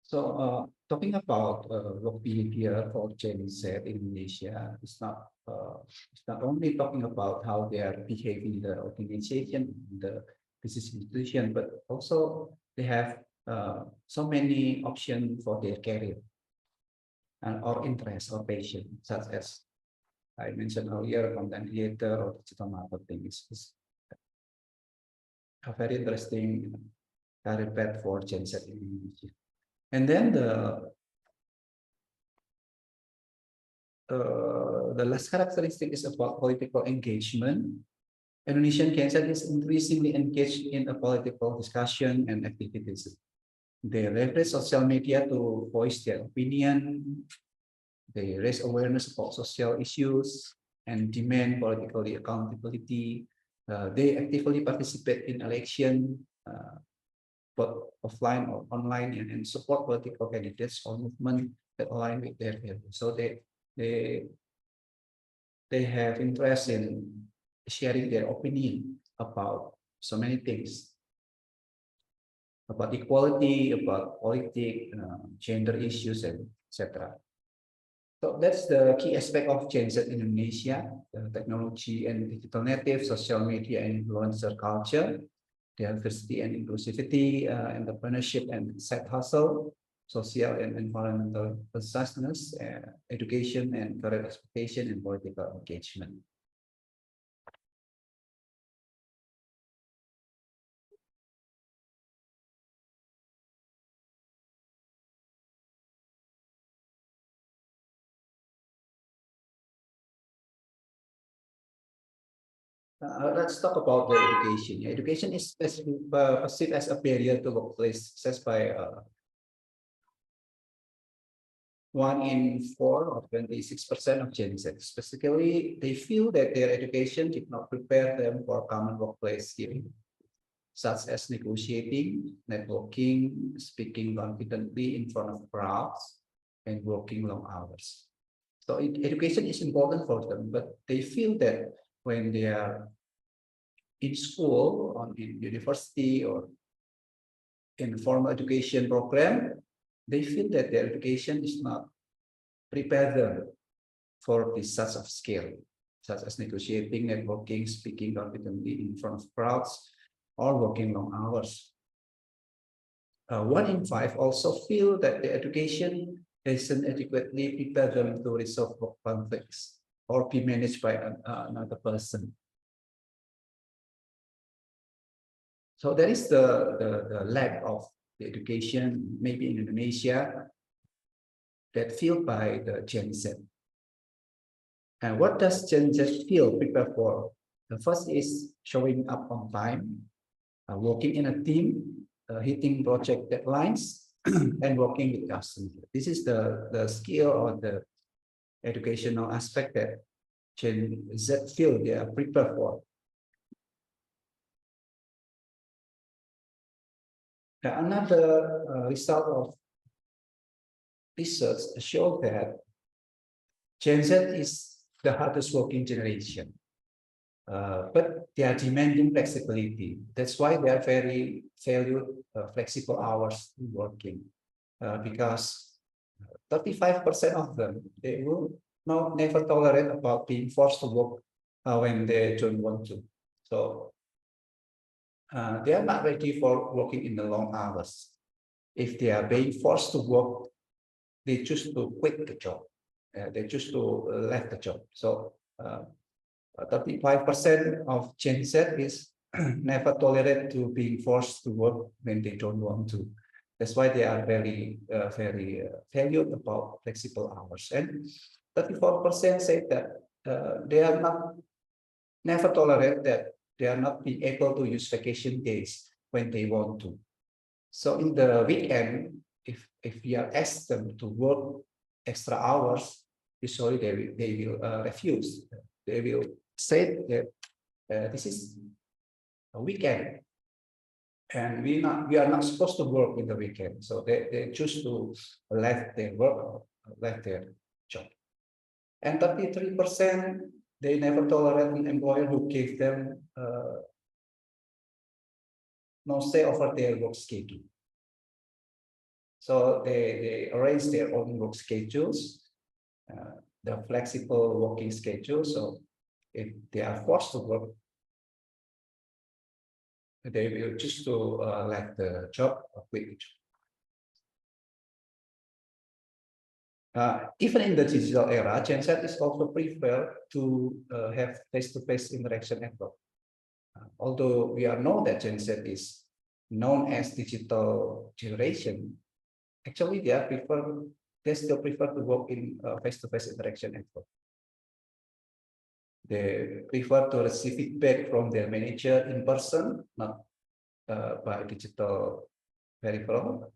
So, talking about work behavior for Gen Z in Indonesia, it's not only talking about how they are behaving in the organization, in the business institution, but also they have so many options for their career and or interest or passion, such as I mentioned earlier, content creator or digital marketing is a very interesting career path for Gen Z in Indonesia. And then the last characteristic is about political engagement. Indonesian Gen Z is increasingly engaged in a political discussion and activities. They leverage social media to voice their opinion. They raise awareness about social issues and demand political accountability. They actively participate in election, both offline or online, and support political candidates or movement that align with their values. So they have interest in sharing their opinion about so many things, about equality, about politics, gender issues, and etc. So that's the key aspect of Gen Z in Indonesia: technology and digital native, social media and influencer culture, diversity and inclusivity, entrepreneurship and side hustle, social and environmental consciousness, education and career expectation, and political engagement. Let's talk about the education. Education is perceived as a barrier to workplace success by 1 in 4 or 26% of Gen Z. Specifically, they feel that their education did not prepare them for common workplace skills, such as negotiating, networking, speaking confidently in front of crowds, and working long hours. So education is important for them, but they feel that when they are in school, or in university, or in formal education program, they feel that their education is not prepare them for this such of skill, such as negotiating, networking, speaking confidently in front of crowds, or working long hours. 1 in 5 also feel that the education doesn't adequately prepare them to resolve work conflicts or be managed by another person. So there is the lack of the education, maybe in Indonesia, that feel by the Gen Z. And what does Gen Z feel prepared for? The first is showing up on time, working in a team, hitting project deadlines, and working with customers. This is the skill or the educational aspect that Gen Z feel they are prepared for. Another result of research show that Gen Z is the hardest working generation, but they are demanding flexibility. That's why they are very valued flexible hours working, because 35% of them, they will never tolerate about being forced to work when they don't want to. So they are not ready for working in the long hours. If they are being forced to work, they choose to quit the job. They choose to left the job. So 35% of Gen Z is never tolerate to being forced to work when they don't want to. That's why they are very valued about flexible hours. And 34% say that they are never tolerate that they are not being able to use vacation days when they want to. So in the weekend, if we are asked them to work extra hours, usually they will refuse. They will say that this is a weekend, and we are not supposed to work in the weekend. So they choose to left their work or left their job. And 33% they never tolerate an employer who gave them no say over their work schedule. So they arrange their own work schedules, the flexible working schedule. So if they are forced to work, they will choose to let the job or quit the job. Even in the digital era, Gen Z is also prefer to have face-to-face interaction at work. Although we are know that Gen Z is known as digital generation, actually they still prefer to work in face-to-face interaction at work. They prefer to receive feedback from their manager in person, not by digital peripheral.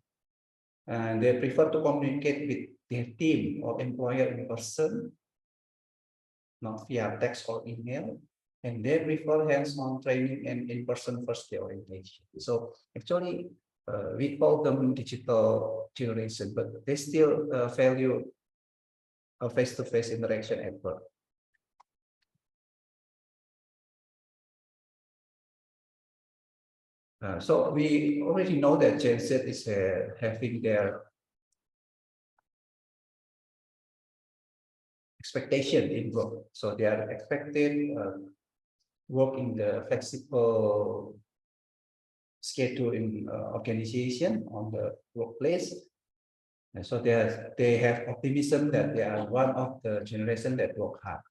And they prefer to communicate with their team or employer in person, not via text or email. And they prefer hands-on training and in-person first day orientation. So actually, we call them digital generation, but they still value a face-to-face interaction at work. So we already know that Gen Z is having their expectation in work. So they are expected work in the flexible schedule in organization on the workplace. And so they have optimism that they are one of the generation that work hard.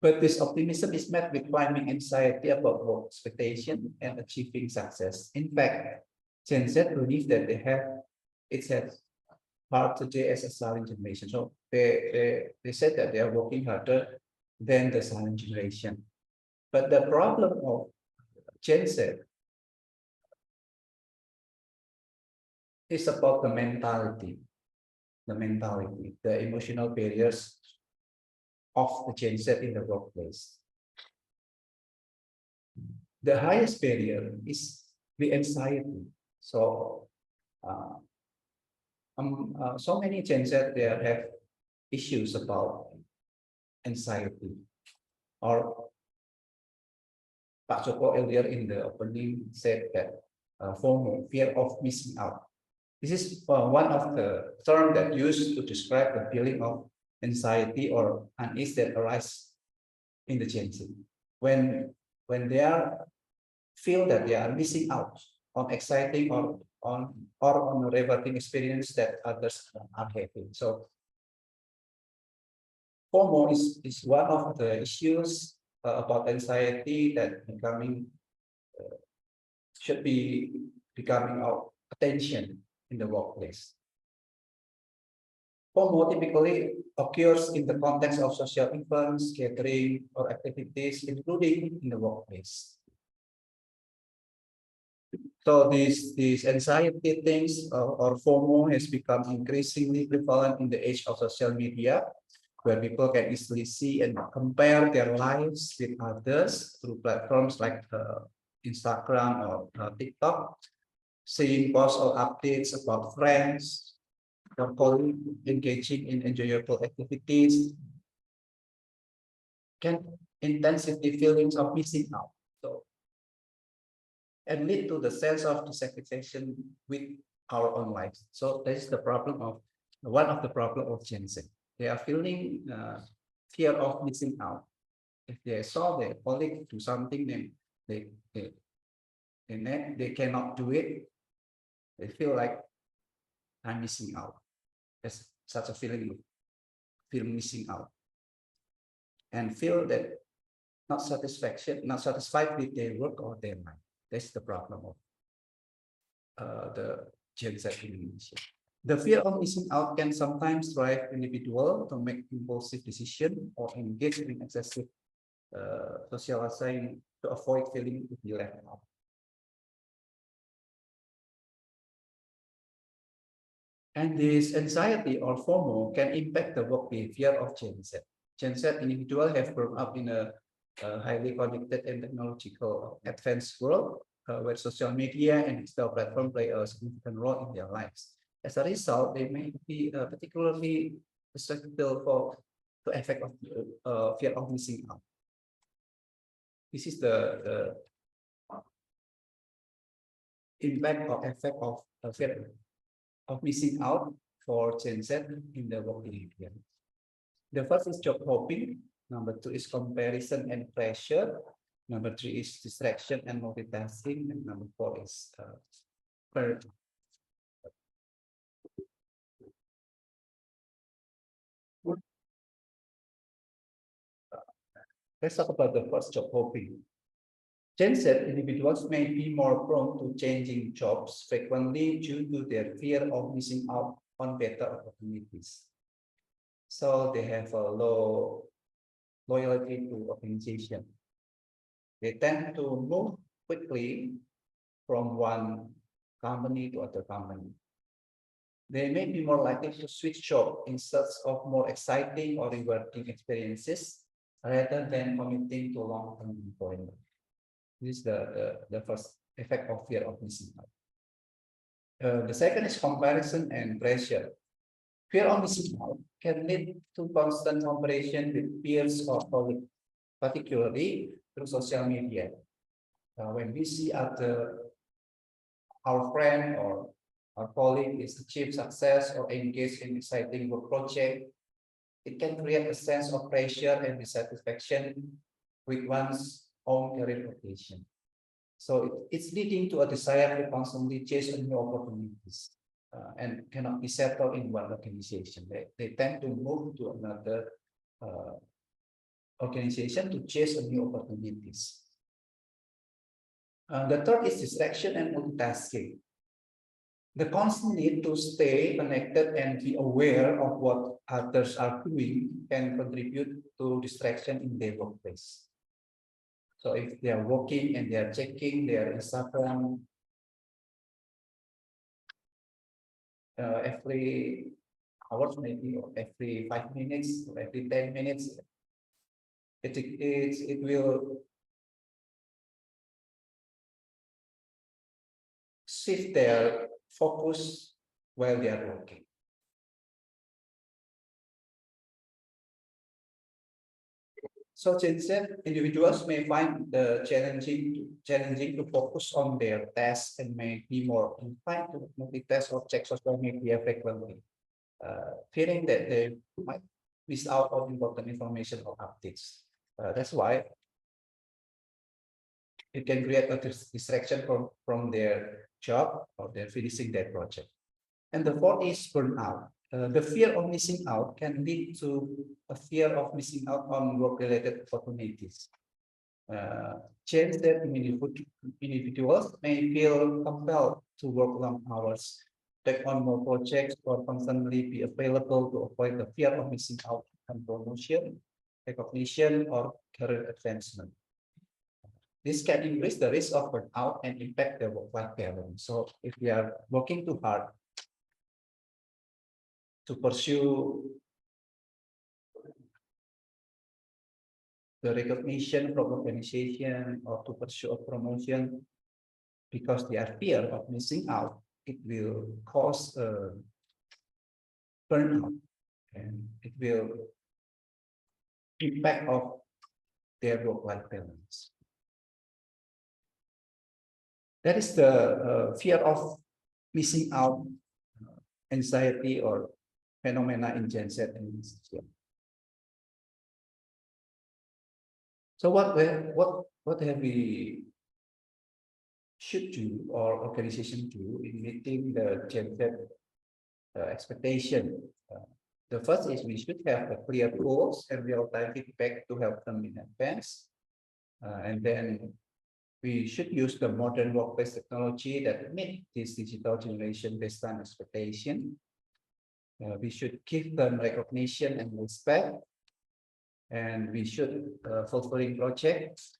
But this optimism is met with climbing anxiety about work expectation and achieving success. In fact, Gen Z believe that it's hard today as a silent generation. So they said that they are working harder than the silent generation. But the problem of Gen Z is about the mentality, the emotional barriers of the Gen Z in the workplace. The highest barrier is the anxiety. So, so many Gen Z there have issues about anxiety. Or Pak Djoko earlier in the opening said that FOMO, fear of missing out. This is one of the terms that used to describe the feeling of anxiety or unease that arise in the Gen Z when they feel that they are missing out on exciting or on a rewarding experience that others are having. So FOMO is one of the issues about anxiety that should be becoming our attention in the workplace. FOMO typically occurs in the context of social events, gathering, or activities, including in the workplace. So these anxiety things or FOMO has become increasingly prevalent in the age of social media, where people can easily see and compare their lives with others through platforms like Instagram or TikTok, seeing posts or updates about friends, or colleagues engaging in enjoyable activities can intensify feelings of missing out. So, and lead to the sense of dissatisfaction with our own lives. So this is the problem of one of the problem of Gen Z. They are feeling fear of missing out. If they saw their colleague do something, then they cannot do it. They feel like I'm missing out. There's such a feeling missing out, and feel that not satisfied with their work or their life. That's the problem of the Gen Z in Indonesia. The fear of missing out can sometimes drive individual to make impulsive decision or engage in excessive socializing to avoid feeling to be left out. And this anxiety or FOMO can impact the work behavior of Gen Z. Gen Z individuals have grown up in a highly connected and technological advanced world where social media and digital platform play a significant role in their lives. As a result, they may be particularly susceptible for the effect of fear of missing out. This is the impact or effect of fear of missing out for Gen Z in the work behavior. The first is job hopping. Number 2 is comparison and pressure. Number 3 is distraction and multitasking. And number 4 is let's talk about the first, job hopping. Gen Z individuals may be more prone to changing jobs frequently due to their fear of missing out on better opportunities. So they have a low loyalty to organization. They tend to move quickly from one company to other company. They may be more likely to switch job in search of more exciting or rewarding experiences rather than committing to long-term employment. This is the first effect of fear of missing out. The second is comparison and pressure. Fear of missing out can lead to constant comparison with peers or colleagues, particularly through social media. When we see our friend or our colleague is achieve success or engage in exciting work project, it can create a sense of pressure and dissatisfaction with one's own career progression. So it's leading to a desire to constantly chase new opportunities and cannot be settled in one organization. They tend to move to another organization to chase new opportunities. The third is distraction and multitasking. The constant need to stay connected and be aware of what others are doing can contribute to distraction in their workplace. So if they are working and they are checking their Instagram every hours, maybe, or every 5 minutes, or every 10 minutes, it will shift their focus while they are working. So Gen Z individuals may find the challenging to focus on their tasks and may be more inclined to multitask or check social media frequently, fearing that they might miss out on important information or updates. That's why it can create a distraction from their job or they're finishing their project. And the fourth is burnout. The fear of missing out can lead to a fear of missing out on work-related opportunities. Gen Z individuals may feel compelled to work long hours, take on more projects, or constantly be available to avoid the fear of missing out on promotion, recognition, or career advancement. This can increase the risk of burnout and impact their work-life balance. So if we are working too hard to pursue the recognition from organization or to pursue a promotion because they are fear of missing out, it will cause a burnout and it will impact of their work-life balance. That is the fear of missing out, anxiety or phenomena in Gen Z and institution. So what have we should do or organization do in meeting the Gen Z expectation? The first is we should have a clear goals and real-time feedback to help them in advance. And then we should use the modern workplace technology that meet this digital generation baseline expectation. We should give them recognition and respect, and we should fulfilling projects,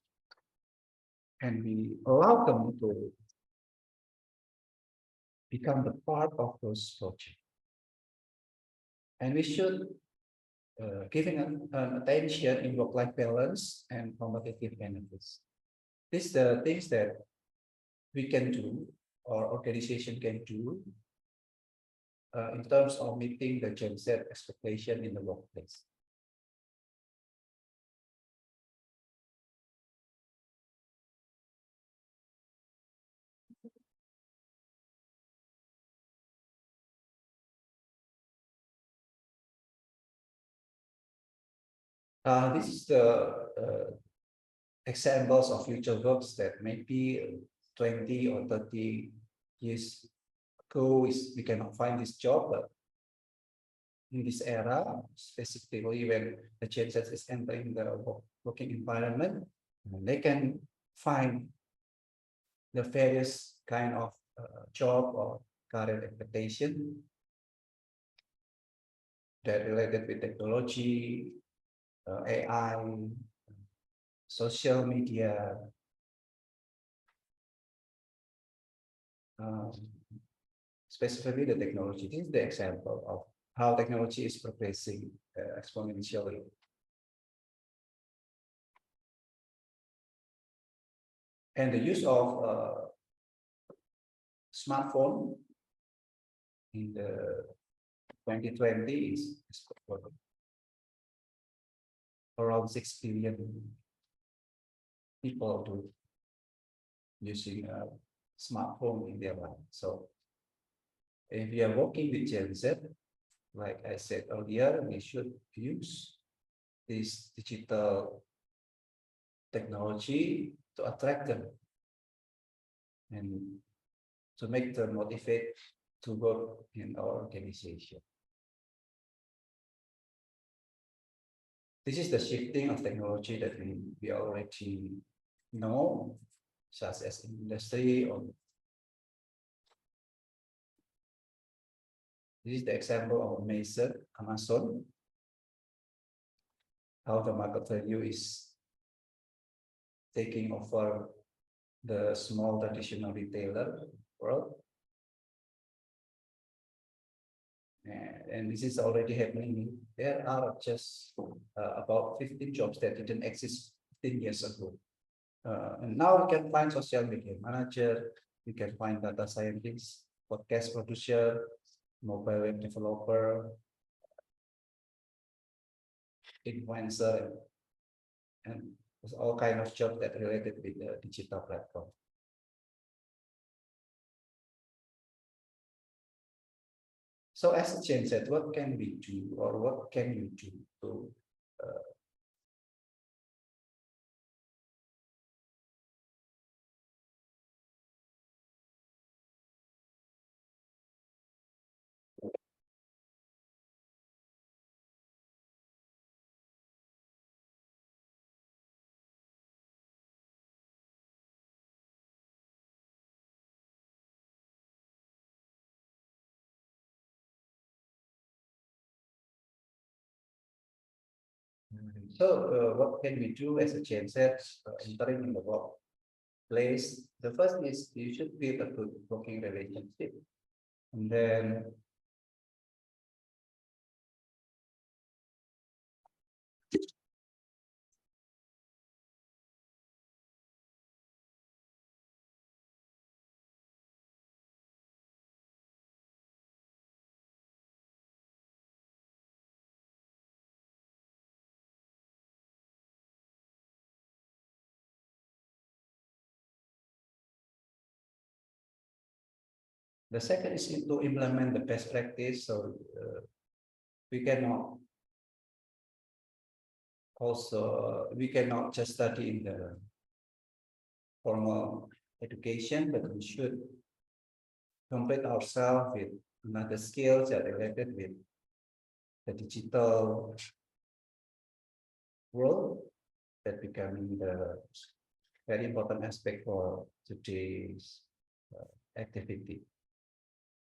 and we allow them to become the part of those projects. And we should giving an attention in work-life balance and competitive benefits. These are the things that we can do or organization can do in terms of meeting the Gen Z expectation in the workplace. This is the examples of future jobs that maybe 20 or 30 years ago we cannot find this job, but in this era, specifically when the Gen Z is entering the working environment, they can find the various kind of job or career expectation that related with technology, AI, social media, specifically the technology. This is the example of how technology is progressing exponentially. And the use of smartphone in the 2020 is around 6 billion people do using a smartphone in their life. So if we are working with Gen Z, like I said earlier, we should use this digital technology to attract them and to make them motivate to work in our organization. This is the shifting of technology that we already know, such as industry. Or this is the example of Amazon, how the market value is taking over the small traditional retailer world. And this is already happening. There are just about 15 jobs that didn't exist 15 years ago. And now we can find social media manager, we can find data scientist, podcast producer, mobile web developer, influencer, and there's all kind of jobs that related with the digital platform. So as a Gen Z, what can we do, or what can you do to what can we do as a Gen Z entering in the workplace? The first is you should build a good working relationship, and then the second is to implement the best practice. So we cannot just study in the formal education, but we should complete ourselves with another skills that are related with the digital world, that becoming the very important aspect for today's activity.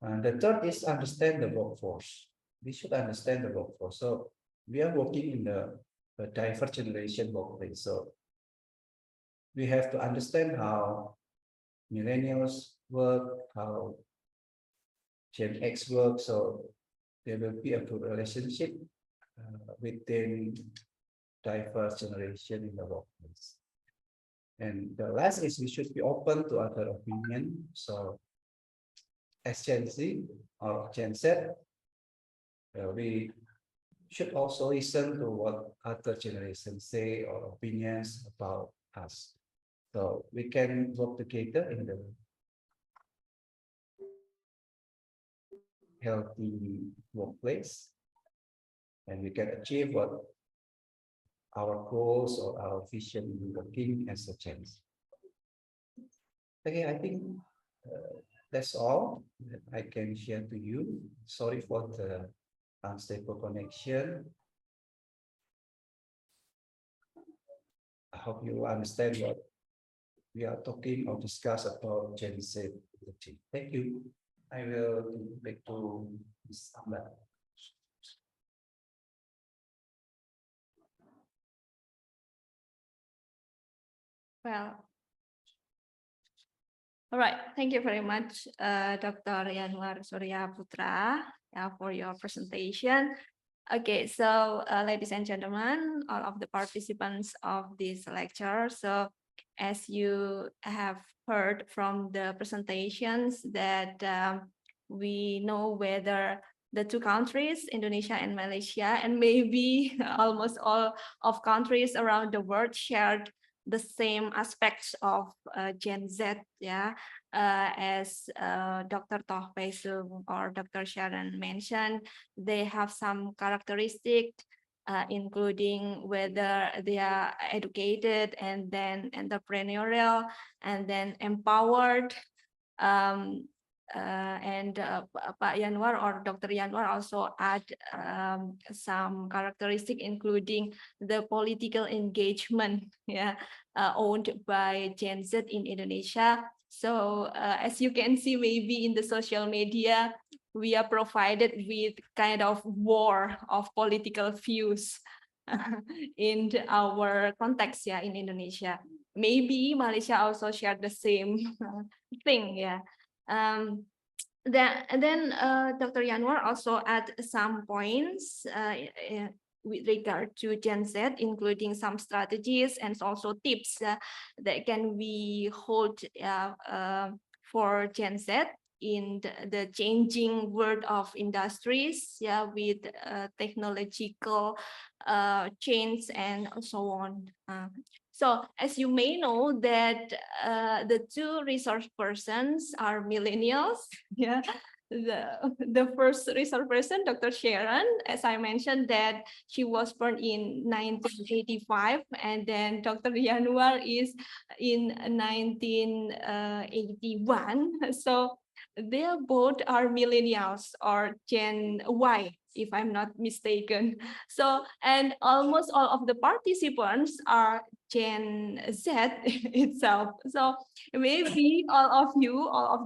And the third is understand the workforce. We should understand the workforce. So we are working in the diverse generation workplace. So we have to understand how millennials work, how Gen X work. So there will be a good relationship within diverse generation in the workplace. And the last is we should be open to other opinion. So as Gen Z or Gen Z, we should also listen to what other generations say or opinions about us. So we can work together in the healthy workplace, and we can achieve what our goals or our vision in working as a change. Okay, I think that's all that I can share to you. Sorry for the unstable connection. I hope you understand what we are talking or discuss about Gen Z. Thank you. I will give back to Ms. Amber. Well, all right. Thank you very much, Dr. Yanuar Surya Putra, for your presentation. Okay, so ladies and gentlemen, all of the participants of this lecture. So as you have heard from the presentations that we know whether the two countries, Indonesia and Malaysia, and maybe almost all of countries around the world shared the same aspects of Gen Z, yeah, as Dr. Toh Paisung or Dr. Sharon mentioned, they have some characteristics, including whether they are educated and then entrepreneurial and then empowered. And Pak Yanuar or Dr. Yanuar also add some characteristic, including the political engagement, yeah, owned by Gen Z in Indonesia. So as you can see, maybe in the social media, we are provided with kind of war of political views in our context, yeah, in Indonesia. Maybe Malaysia also shared the same thing, yeah. Then Dr. Yanuar also add some points with regard to Gen Z, including some strategies and also tips that can be hold for Gen Z in the changing world of industries, yeah, with technological change and so on. So as you may know that the two resource persons are millennials, yeah. The first resource person, Dr. Sharon, as I mentioned, that she was born in 1985, and then Dr. Yanuar is in 1981. So they both are millennials or Gen Y, if I'm not mistaken. So, and almost all of the participants are Gen Z itself. So maybe all of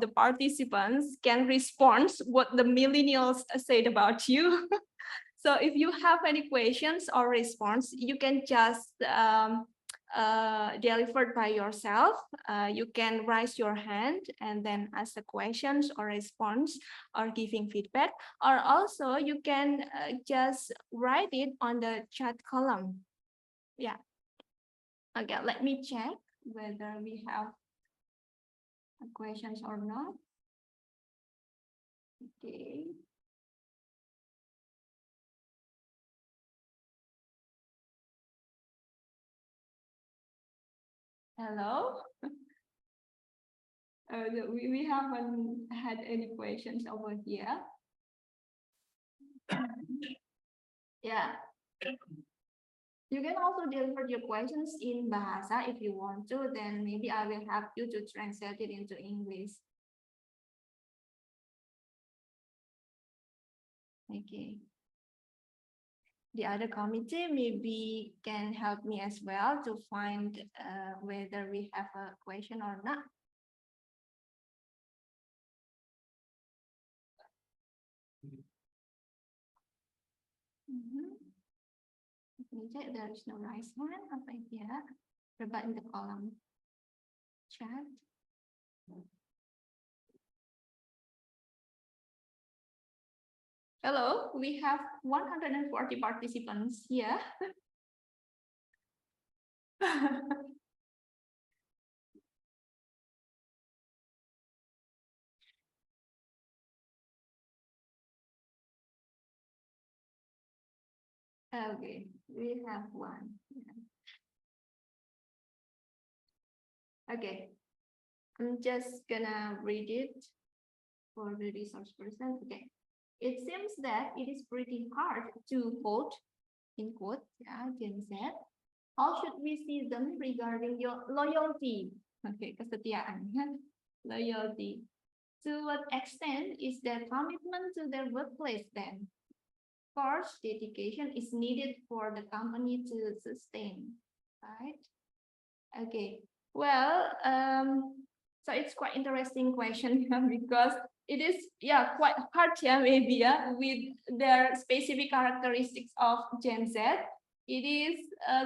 the participants can respond what the millennials said about you. So if you have any questions or response, you can just delivered by yourself. You can raise your hand and then ask the questions or response or giving feedback, or also you can just write it on the chat column. Yeah. Okay, let me check whether we have questions or not. Okay. Hello. We haven't had any questions over here. Yeah. You can also deliver your questions in Bahasa if you want to, then maybe I will help you to translate it into English. Okay. The other committee maybe can help me as well to find whether we have a question or not. Let me check, there is no raised hand apa ya? Coba in the column chat. Hello, we have 140 participants here. Okay, we have one. Okay, I'm just gonna read it for the resource person. Okay, it seems that it is pretty hard to quote, in quote, yeah, Jen said. How should we see them regarding your loyalty? Okay, kesetiaan, loyalty. To what extent is their commitment to their workplace then? Of course, dedication is needed for the company to sustain, right? Okay, well, so it's quite interesting question because it is, yeah, quite hard, yeah, maybe, yeah, with their specific characteristics of Gen Z. It is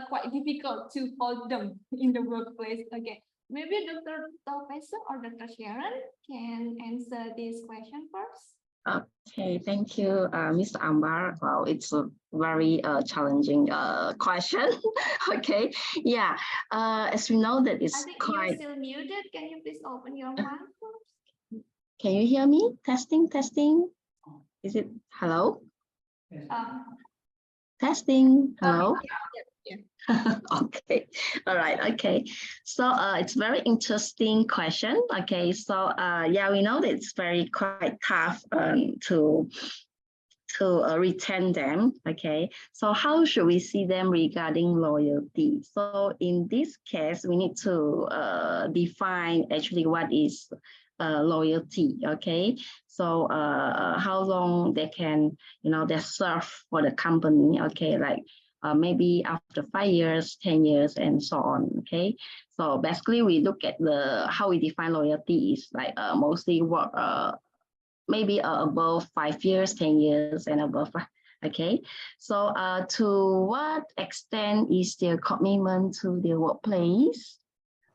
quite difficult to hold them in the workplace. Okay, maybe Dr. Taufesa or Dr. Sharon can answer this question first. Okay, thank you, Mr. Ambar. Well, it's a very challenging question. Okay, yeah, as we know that I it's think quite. you're still muted. Can you please open your mic first? Can you hear me? Testing, testing. Is it hello? Testing. Hello. Okay, all right, okay, so it's very interesting question. Okay, so yeah, we know that it's quite tough to retain them. Okay, so how should we see them regarding loyalty? So in this case, we need to define actually what is loyalty. Okay, so how long they can, they serve for the company. Okay, like maybe after 5 years, 10 years, and so on. Okay, so basically we look at how we define loyalty is like mostly what maybe above 5 years, 10 years, and above. Okay, so to what extent is their commitment to their workplace?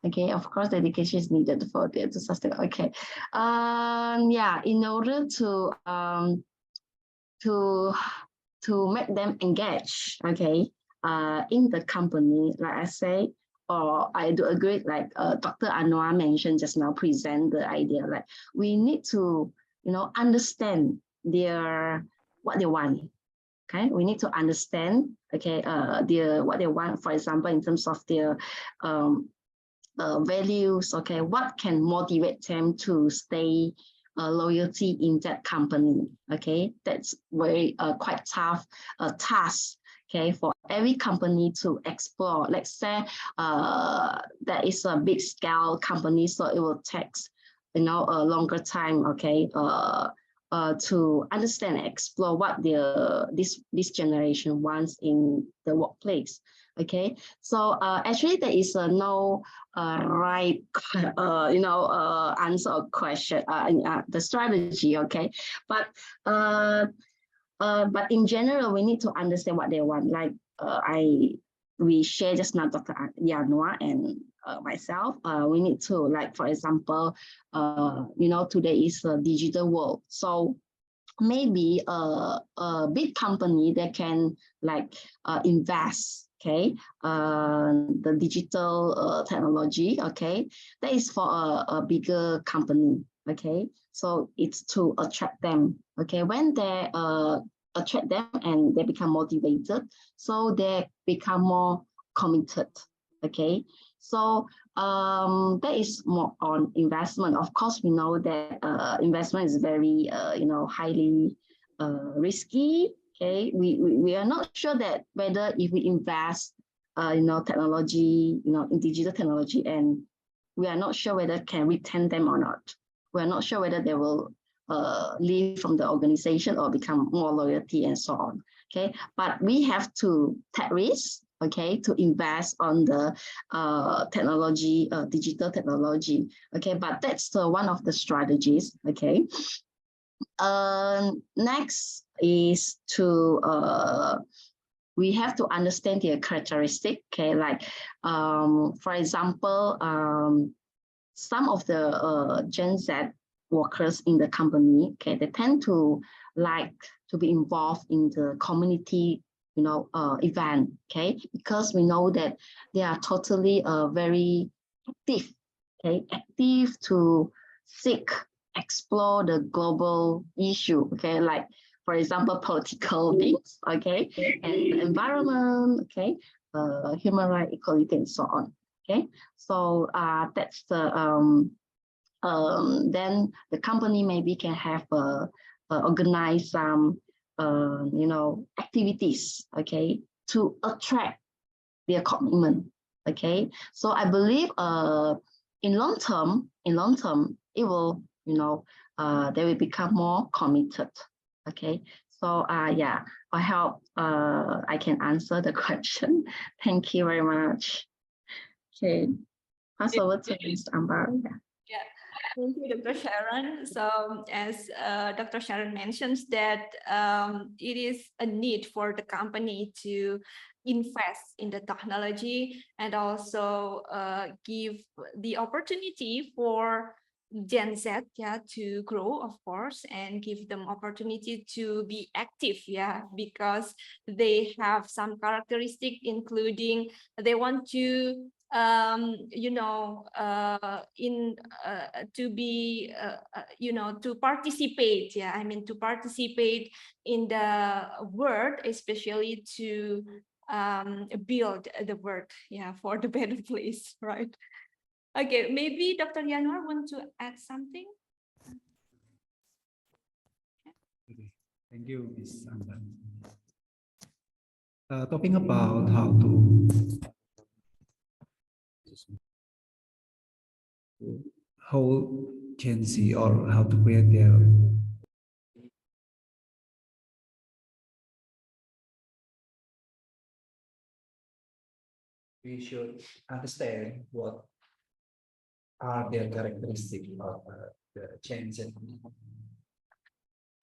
Okay, of course, dedication is needed for them to sustain. Okay, yeah, in order to make them engage, okay, in the company, like I say, or I do agree, like Dr. Anwar mentioned just now, present the idea, like we need to, understand what they want. Okay, we need to understand, okay, what they want, for example, in terms of their values, okay, what can motivate them to stay loyalty in that company. Okay, that's very quite tough task. Okay, for every company to explore. Let's say that is a big scale company, so it will take a longer time. Okay, to understand and explore what this generation wants in the workplace. Okay, so actually there is no right answer or question, the strategy. Okay, but in general we need to understand what they want. Like we share just now, Dr. Yanwa and myself, we need to, like, for example, today is a digital world, so maybe a big company that can invest, okay, the digital technology, okay, that is for a bigger company. Okay, so it's to attract them. Okay, when they attract them and they become motivated, so they become more committed. Okay, so that is more on investment. Of course, we know that investment is very highly risky. Okay, we are not sure that whether if we invest technology, in digital technology, and we are not sure whether can retain them or not. We are not sure whether they will leave from the organization or become more loyalty and so on. Okay, but we have to take risks, okay, to invest on the technology, digital technology. Okay, but that's one of the strategies. Okay, next is to we have to understand their characteristic. Okay, like for example, some of the Gen Z workers in the company, okay, they tend to like to be involved in the community, event, okay, because we know that they are totally very active, okay, active to seek, explore the global issue, okay, like for example, political things, okay, and environment, okay, human rights, equality, and so on, okay. So that's the then the company maybe can have organize some activities, okay, to attract their commitment, okay. So I believe in long term it will they will become more committed, okay. So yeah, I hope I can answer the question. Thank you very much. Okay, pass over to Ms. Ambar. Yeah. Thank you, Dr. Sharon. So as Dr. Sharon mentions that it is a need for the company to invest in the technology and also give the opportunity for Gen Z, yeah, to grow, of course, and give them opportunity to be active, yeah, because they have some characteristic, including they want to to be to participate, yeah, I mean to participate in the world, especially to build the world, yeah, for the better place, right? Okay, maybe Dr. Yanwar want to add something? Okay. Thank you, Ms. Amber. Talking about how to hold Gen Z or how to create their we should understand what are their characteristics of the Gen Z.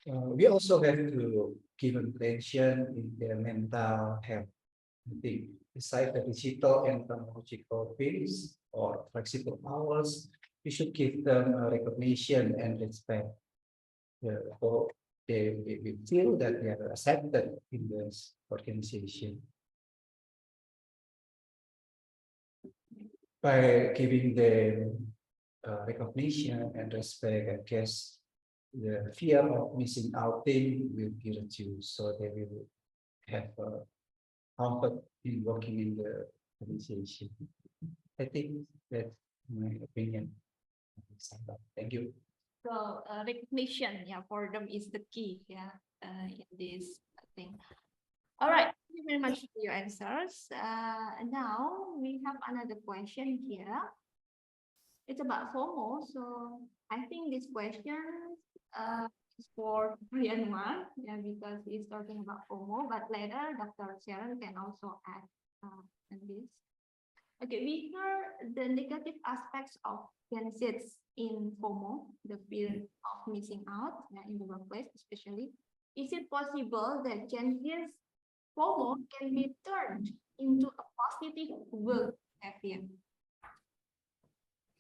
We also have to give attention in their mental health. I think besides the digital and technological things or flexible hours, we should give them recognition and respect. So they feel that they are accepted in this organization. By giving them recognition and respect, I guess the fear of missing out thing will be reduced, so they will have comfort in working in the organization. I think that's my opinion. Thank you. So recognition, yeah, for them is the key, yeah, in this thing. All right, thank you very much for your answers. Now we have another question here. It's about FOMO. So I think this question is for Yanwar, yeah, because he's talking about FOMO, but later Dr. Sharon can also add on this. Okay, we heard the negative aspects of Gen Z in FOMO, the fear of missing out, yeah, in the workplace especially. Is it possible that Gen Z's FOMO can be turned into a positive work behavior?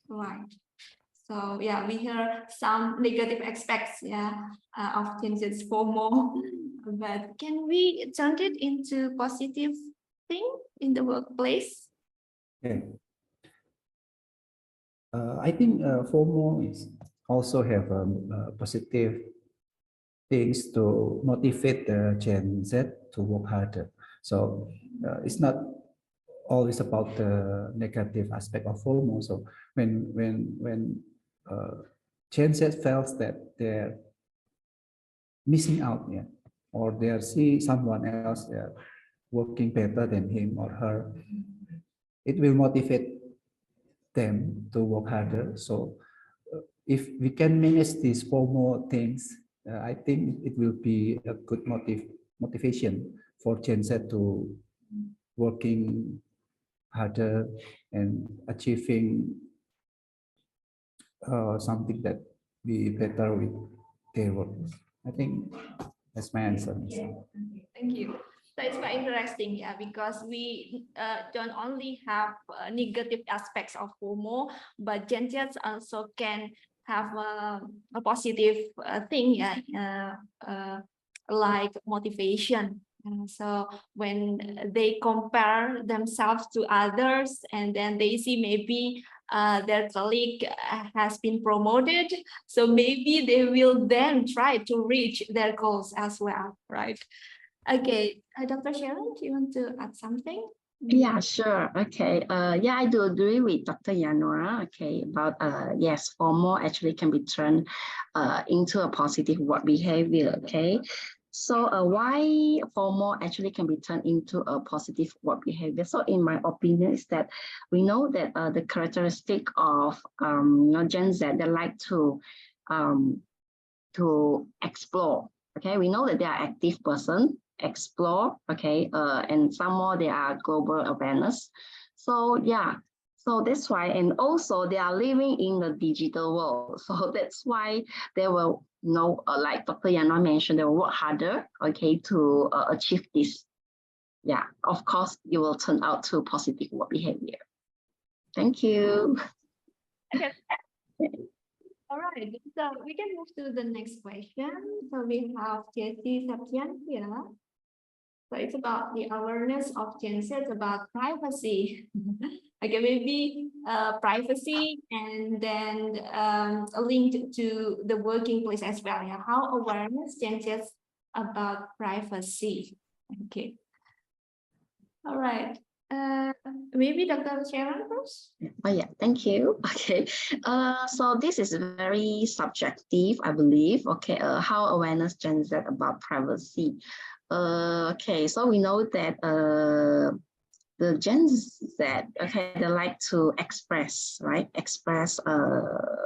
Right. So yeah, we hear some negative aspects, yeah, of Gen Z's FOMO, but can we turn it into positive thing in the workplace? Okay. I think FOMO is also have positive things to motivate the Gen Z to work harder. So it's not always about the negative aspect of FOMO. So when Gen Z feels that they're missing out, yeah, or they see someone else working better than him or her, it will motivate them to work harder. So if we can manage these FOMO things, I think it will be a good motivation for Gen Z to working harder and achieving something that be better with their work. I think that's my answer. Thank you. So it's quite interesting, yeah, because we don't only have negative aspects of FOMO, but Gen Z also can have a positive thing, like motivation. And so when they compare themselves to others, and then they see maybe their colleague has been promoted, so maybe they will then try to reach their goals as well, right? Okay, Dr. Sharon, do you want to add something? Yeah, sure. Okay. Yeah, I do agree with Dr. Yanora. Okay, about yes, formal actually can be turned into a positive work behavior. Okay. So why formal actually can be turned into a positive work behavior? So in my opinion is that we know that the characteristic of Gen Z, they like to explore. Okay, we know that they are active person, explore. Okay, and some more they are global awareness. So yeah, so that's why, and also they are living in the digital world. So that's why they will know, like Dr. Yana mentioned, they will work harder. Okay, to achieve this. Yeah, of course, it will turn out to positive work behavior. Thank you. Okay. All right, so we can move to the next question. So we have Jesse Septian here. So it's about the awareness of Gen Z about privacy. Okay, maybe privacy and then linked to the working place as well. Yeah, how awareness Gen Z about privacy. Okay. All right. Maybe Dr. Sharon first. Oh yeah, thank you. Okay, so this is very subjective, I believe. Okay, how awareness Gen Z about privacy. Okay, so we know that the Gen Z, okay, they like to express, right? Express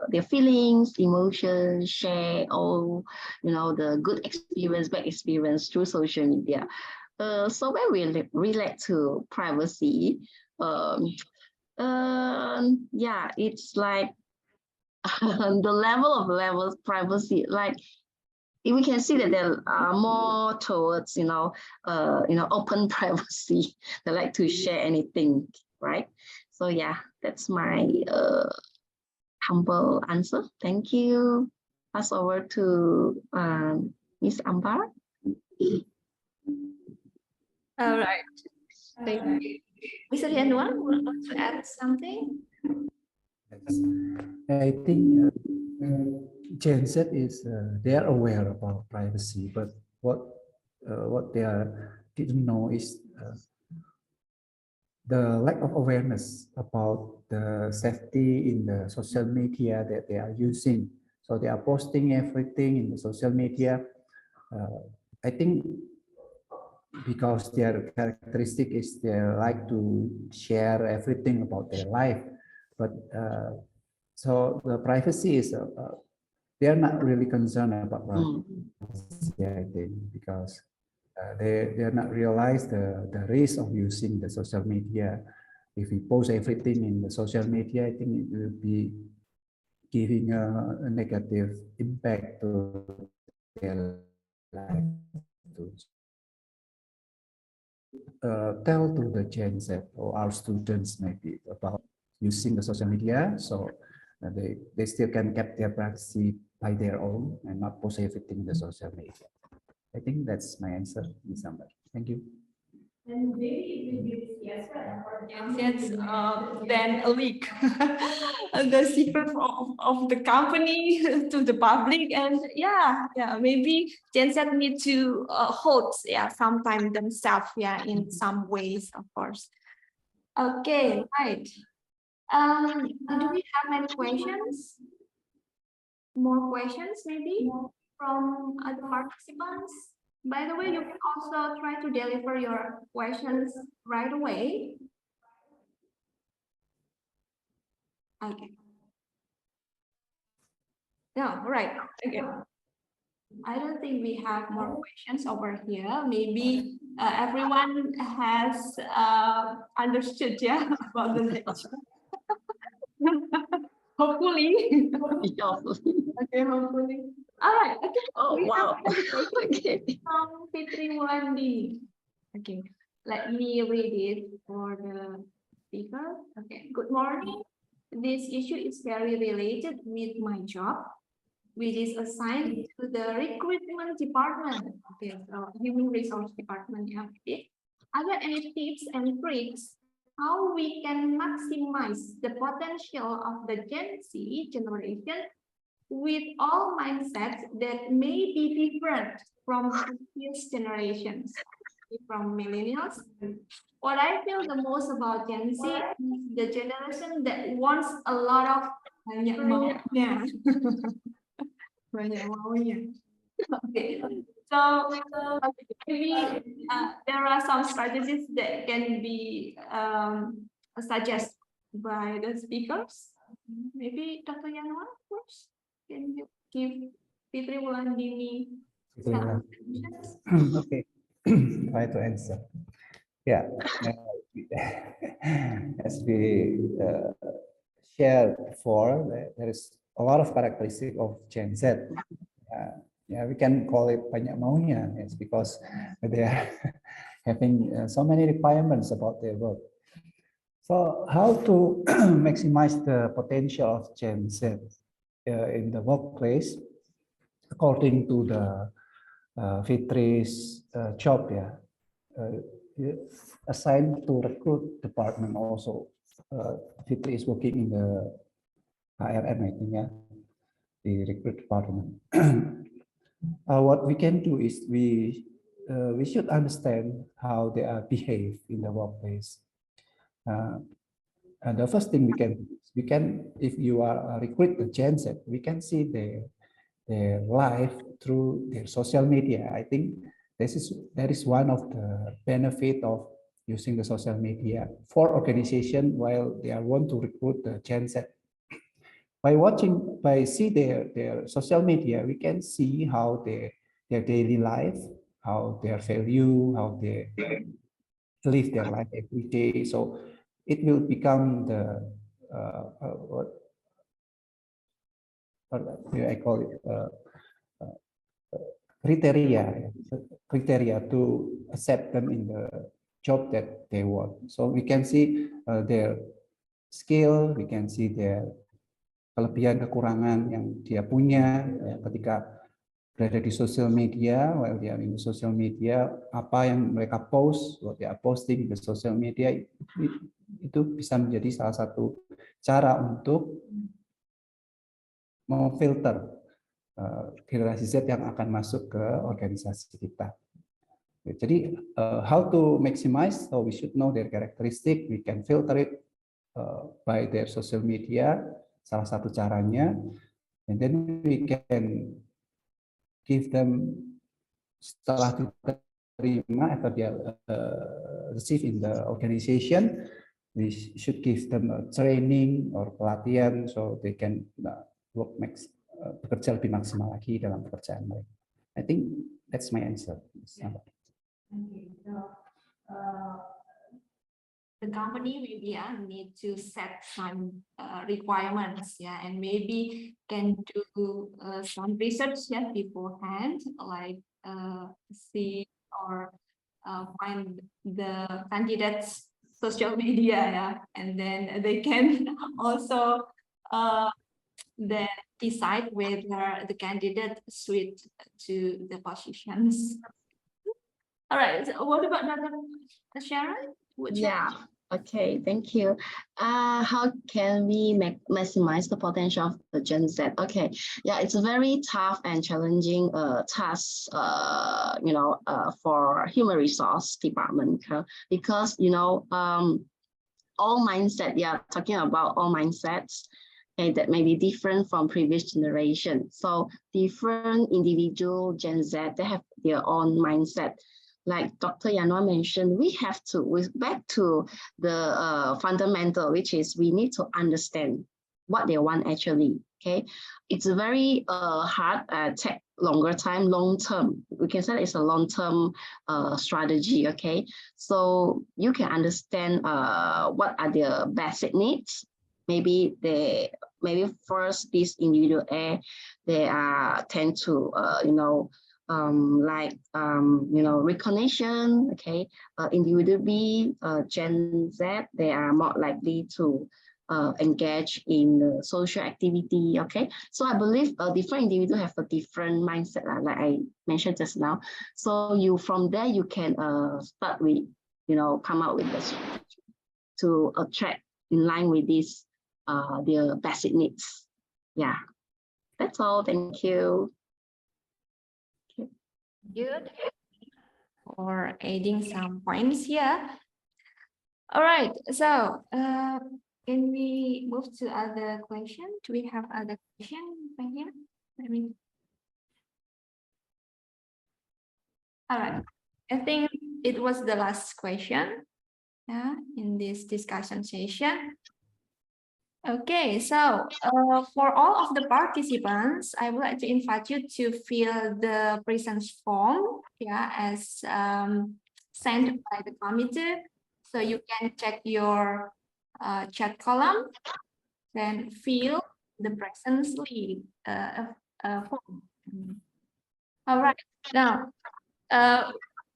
their feelings, emotions, share all, the good experience, bad experience through social media. So when we relate to privacy, yeah, it's like the level of privacy, like we can see that there are more towards open privacy. They like to share anything, right? So yeah, that's my humble answer. Thank you. Pass over to Ms. Ambar. All right. Thank you. Mr. Yanuan, want to add something? I think Gen Z is they are aware about privacy, but what they didn't know is the lack of awareness about the safety in the social media that they are using. So they are posting everything in the social media. I think because their characteristic is they like to share everything about their life, but so the privacy is they are not really concerned about privacy, I think, because they are not realize the risk of using the social media. If we post everything in the social media, I think it will be giving a negative impact to their life. Tell to the Gen Z or our students maybe about using the social media, so they still can keep their privacy by their own and not post everything in the social media. I think that's my answer, Ms. Amber. Thank you. And maybe it will be yes, Yes, then a leak the secret of the company to the public, and yeah, maybe Gen Z need to hold sometime themselves in some ways, of course. Okay, right. Do we have any questions? More questions maybe from other participants? By the way, you can also try to deliver your questions right away. Okay. No, right. Okay. I don't think we have more questions over here. Maybe everyone has understood, about the lecture. Hopefully. Okay, hopefully. All right. Okay. Oh, wow. Okay. From Fitri Wandi. Okay. Let me read it for the speaker. Okay. Good morning. this issue is very related with my job, which is assigned to the recruitment department. Okay, so human resource department. Yeah. Okay. Are there any tips and tricks how we can maximize the potential of the Gen Z generation with all mindsets that may be different from previous generations, from millennials? What I feel the most about Gen Z is the generation that wants a lot of banyak maunya. Banyak maunya. Okay. So maybe there are some strategies that can be suggested by the speakers. Maybe Dr. Yanwa first. Can you give Fitri Wulandini some suggestions? Okay, try to answer. Yeah, as we shared before, there is a lot of characteristic of Gen Z. Yeah, we can call it banyak maunya. It's because they are having so many requirements about their work. So how to maximize the potential of Gen Z in the workplace, according to the Fitri's job, assigned to recruit department also. Fitri is working in the HRM, I think, the recruit department. What we can do is we should understand how they are behave in the workplace. And the first thing we can, if you are a recruit the Gen Z, we can see their life through their social media. I think that is one of the benefit of using the social media for organization while they are want to recruit the Gen Z. By see their social media, we can see how their daily life, how their value, how they live their life every day. So it will become the what I call it criteria to accept them in the job that they want. So we can see their skill, we can see their kelebihan kekurangan yang dia punya ketika berada di social media. While they are in the social media, apa yang mereka post, what they are posting di social media, itu bisa menjadi salah satu cara untuk memfilter generasi Z yang akan masuk ke organisasi kita. Jadi how to maximize? So we should know their characteristic. We can filter it by their social media. Salah satu caranya, and then we can give them setelah diterima atau dia receive in the organization, we should give them a training or pelatihan so they can work bekerja lebih maksimal lagi dalam pekerjaan mereka. I think that's my answer. Okay. So, the company maybe need to set some requirements, and maybe can do some research beforehand, like see or find the candidates' social media, and then they can also then decide whether the candidate suit to the positions. All right. So what about Dr. Sharon? Okay, thank you. How can we maximize the potential of the Gen Z? Okay, it's a very tough and challenging task, for human resource department, because all mindset. Talking about all mindsets. Okay, that may be different from previous generation. So different individual Gen Z, they have their own mindset. Like Dr. Yanwa mentioned, we're back to the fundamental, which is we need to understand what they want actually. Okay, it's a very hard, take longer time, long term. We can say it's a long term strategy. Okay, so you can understand what are their basic needs. Maybe first this individual A, they tend to recognition. Okay, individual B, Gen Z, they are more likely to engage in the social activity. Okay, so I believe different individuals have a different mindset, like I mentioned just now. So you from there you can start with, you know, come up with the strategy to attract in line with this their basic needs. Yeah, that's all. Thank you. Good. For adding some points here. All right, so can we move to other question? Do we have other question right here? All right, I think it was the last question, yeah, in this discussion session. Okay, so for all of the participants, I would like to invite you to fill the presence form, yeah, as sent by the committee. So you can check your chat column, then fill the presence lead form. All right, now,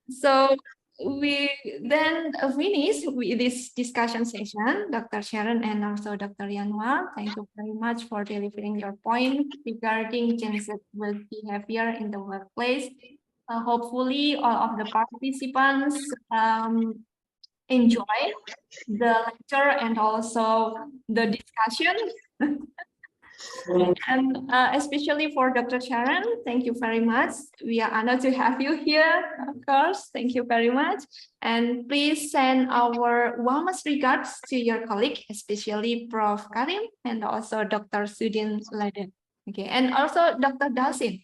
so we then finish with this discussion session, Dr. Sharon and also Dr. Yanwar. Thank you very much for delivering your point regarding gender behavior in the workplace. Hopefully, all of the participants enjoy the lecture and also the discussion. And especially for Dr. Sharon, thank you very much. We are honored to have you here, of course. Thank you very much. And please send our warmest regards to your colleague, especially Prof. Karim and also Dr. Sudin Laden. Okay, and also Dr. Dasin.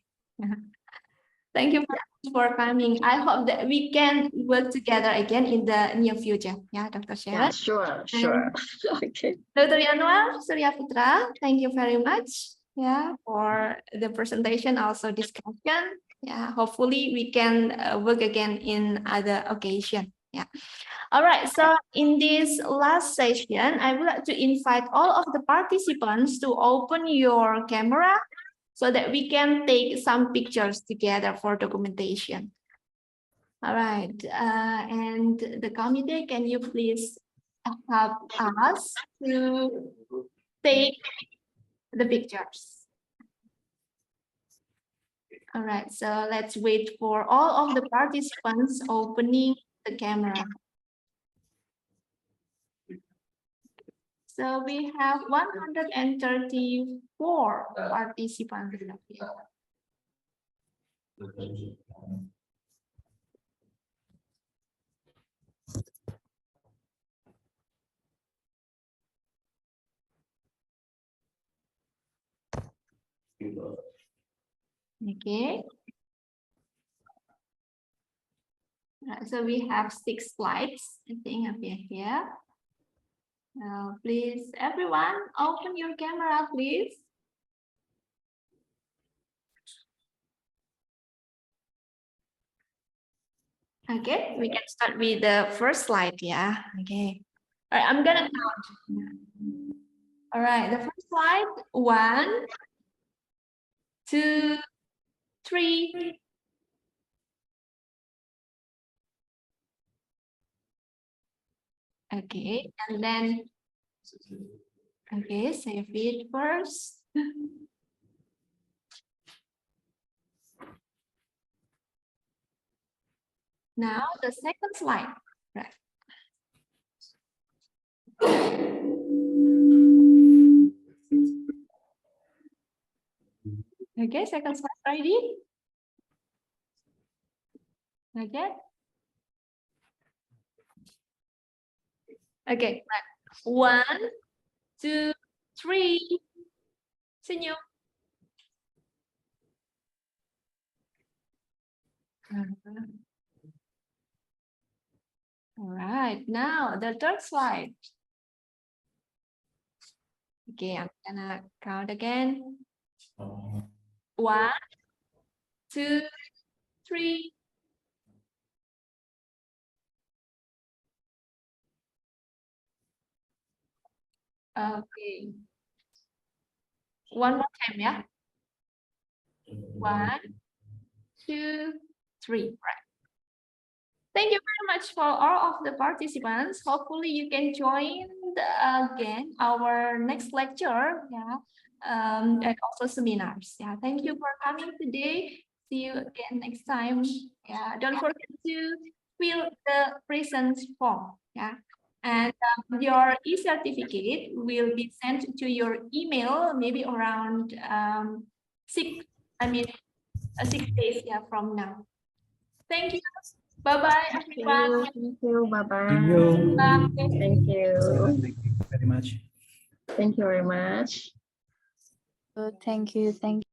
Thank you very much for coming. I hope that we can work together again in the near future. Yeah, Dr. Sharon. Yeah, sure. Okay. Dr. Yanwar Surya Putra, thank you very much, yeah, for the presentation, also discussion. Yeah, hopefully we can work again in other occasion. Yeah. All right. So in this last session, I would like to invite all of the participants to open your camera so that we can take some pictures together for documentation. All right. And the committee, can you please help us to take the pictures? All right, so let's wait for all of the participants opening the camera. So we have 134 participants. Okay. So we have 6 slides, I think, up here. Now, please, everyone, open your camera, please. Okay, we can start with the first slide, yeah. Okay. All right, I'm gonna count. All right, the first slide, 1, 2, 3. Okay, and then, okay, save it first. Now the second slide, right? Okay, second slide ready? Okay. Okay, right. 1, 2, 3. Senyum. All right, now the third slide. Okay, I'm gonna count again. 1, 2, 3. Okay. One more time, yeah. 1, 2, 3. Right. Thank you very much for all of the participants. Hopefully you can join again our next lecture, yeah, and also seminars. Yeah, thank you for coming today. See you again next time. Yeah, don't forget to fill the presence form. Yeah, and your e-certificate will be sent to your email maybe around 6 days, yeah, from now. Thank you. Bye-bye, everyone. Thank you. Bye-bye. Thank you. Thank you. Thank you very much. Thank you very much. Thank you. Thank you.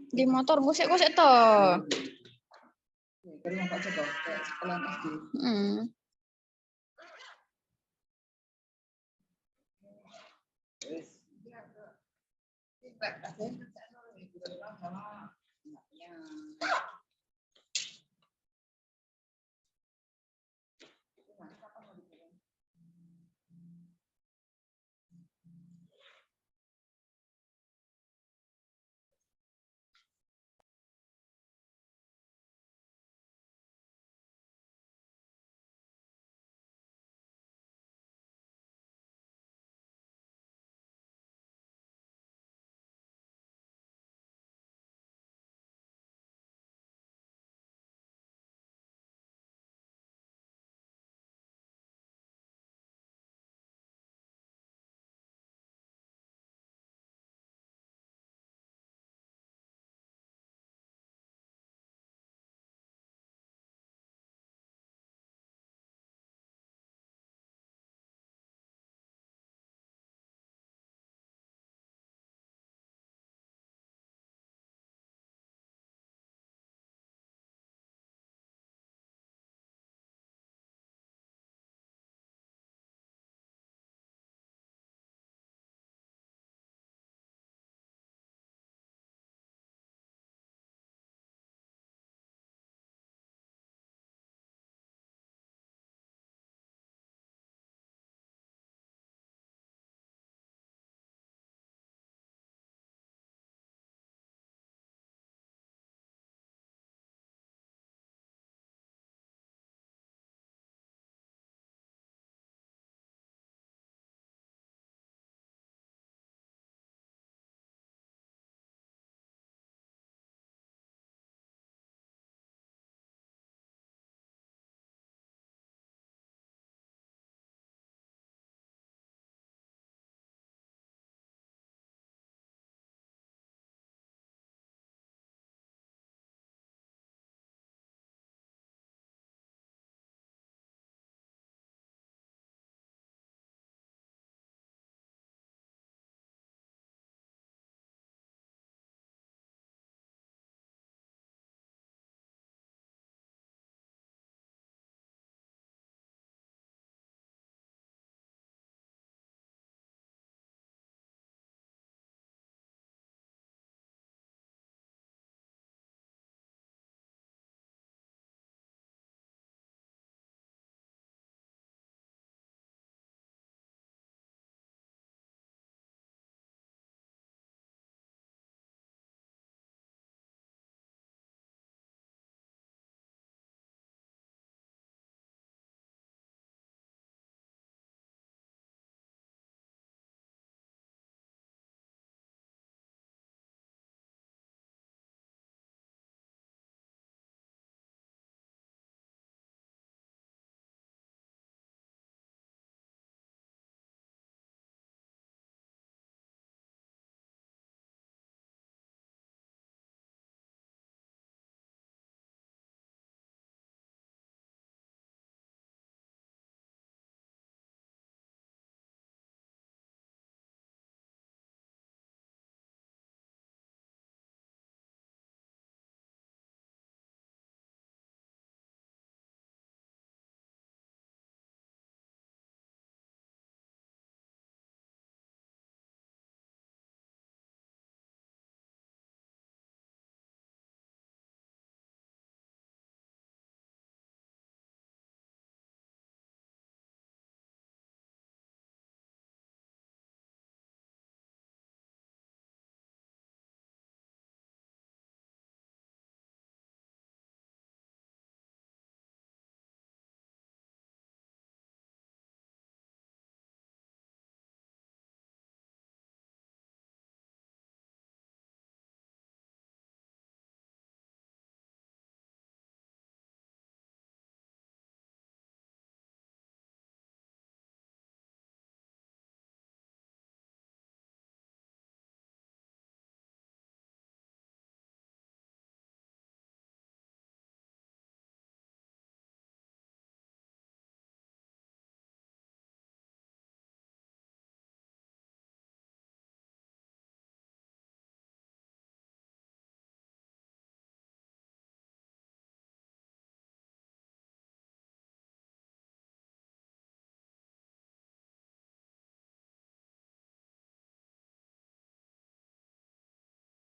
Di motor gosek-gosek toh.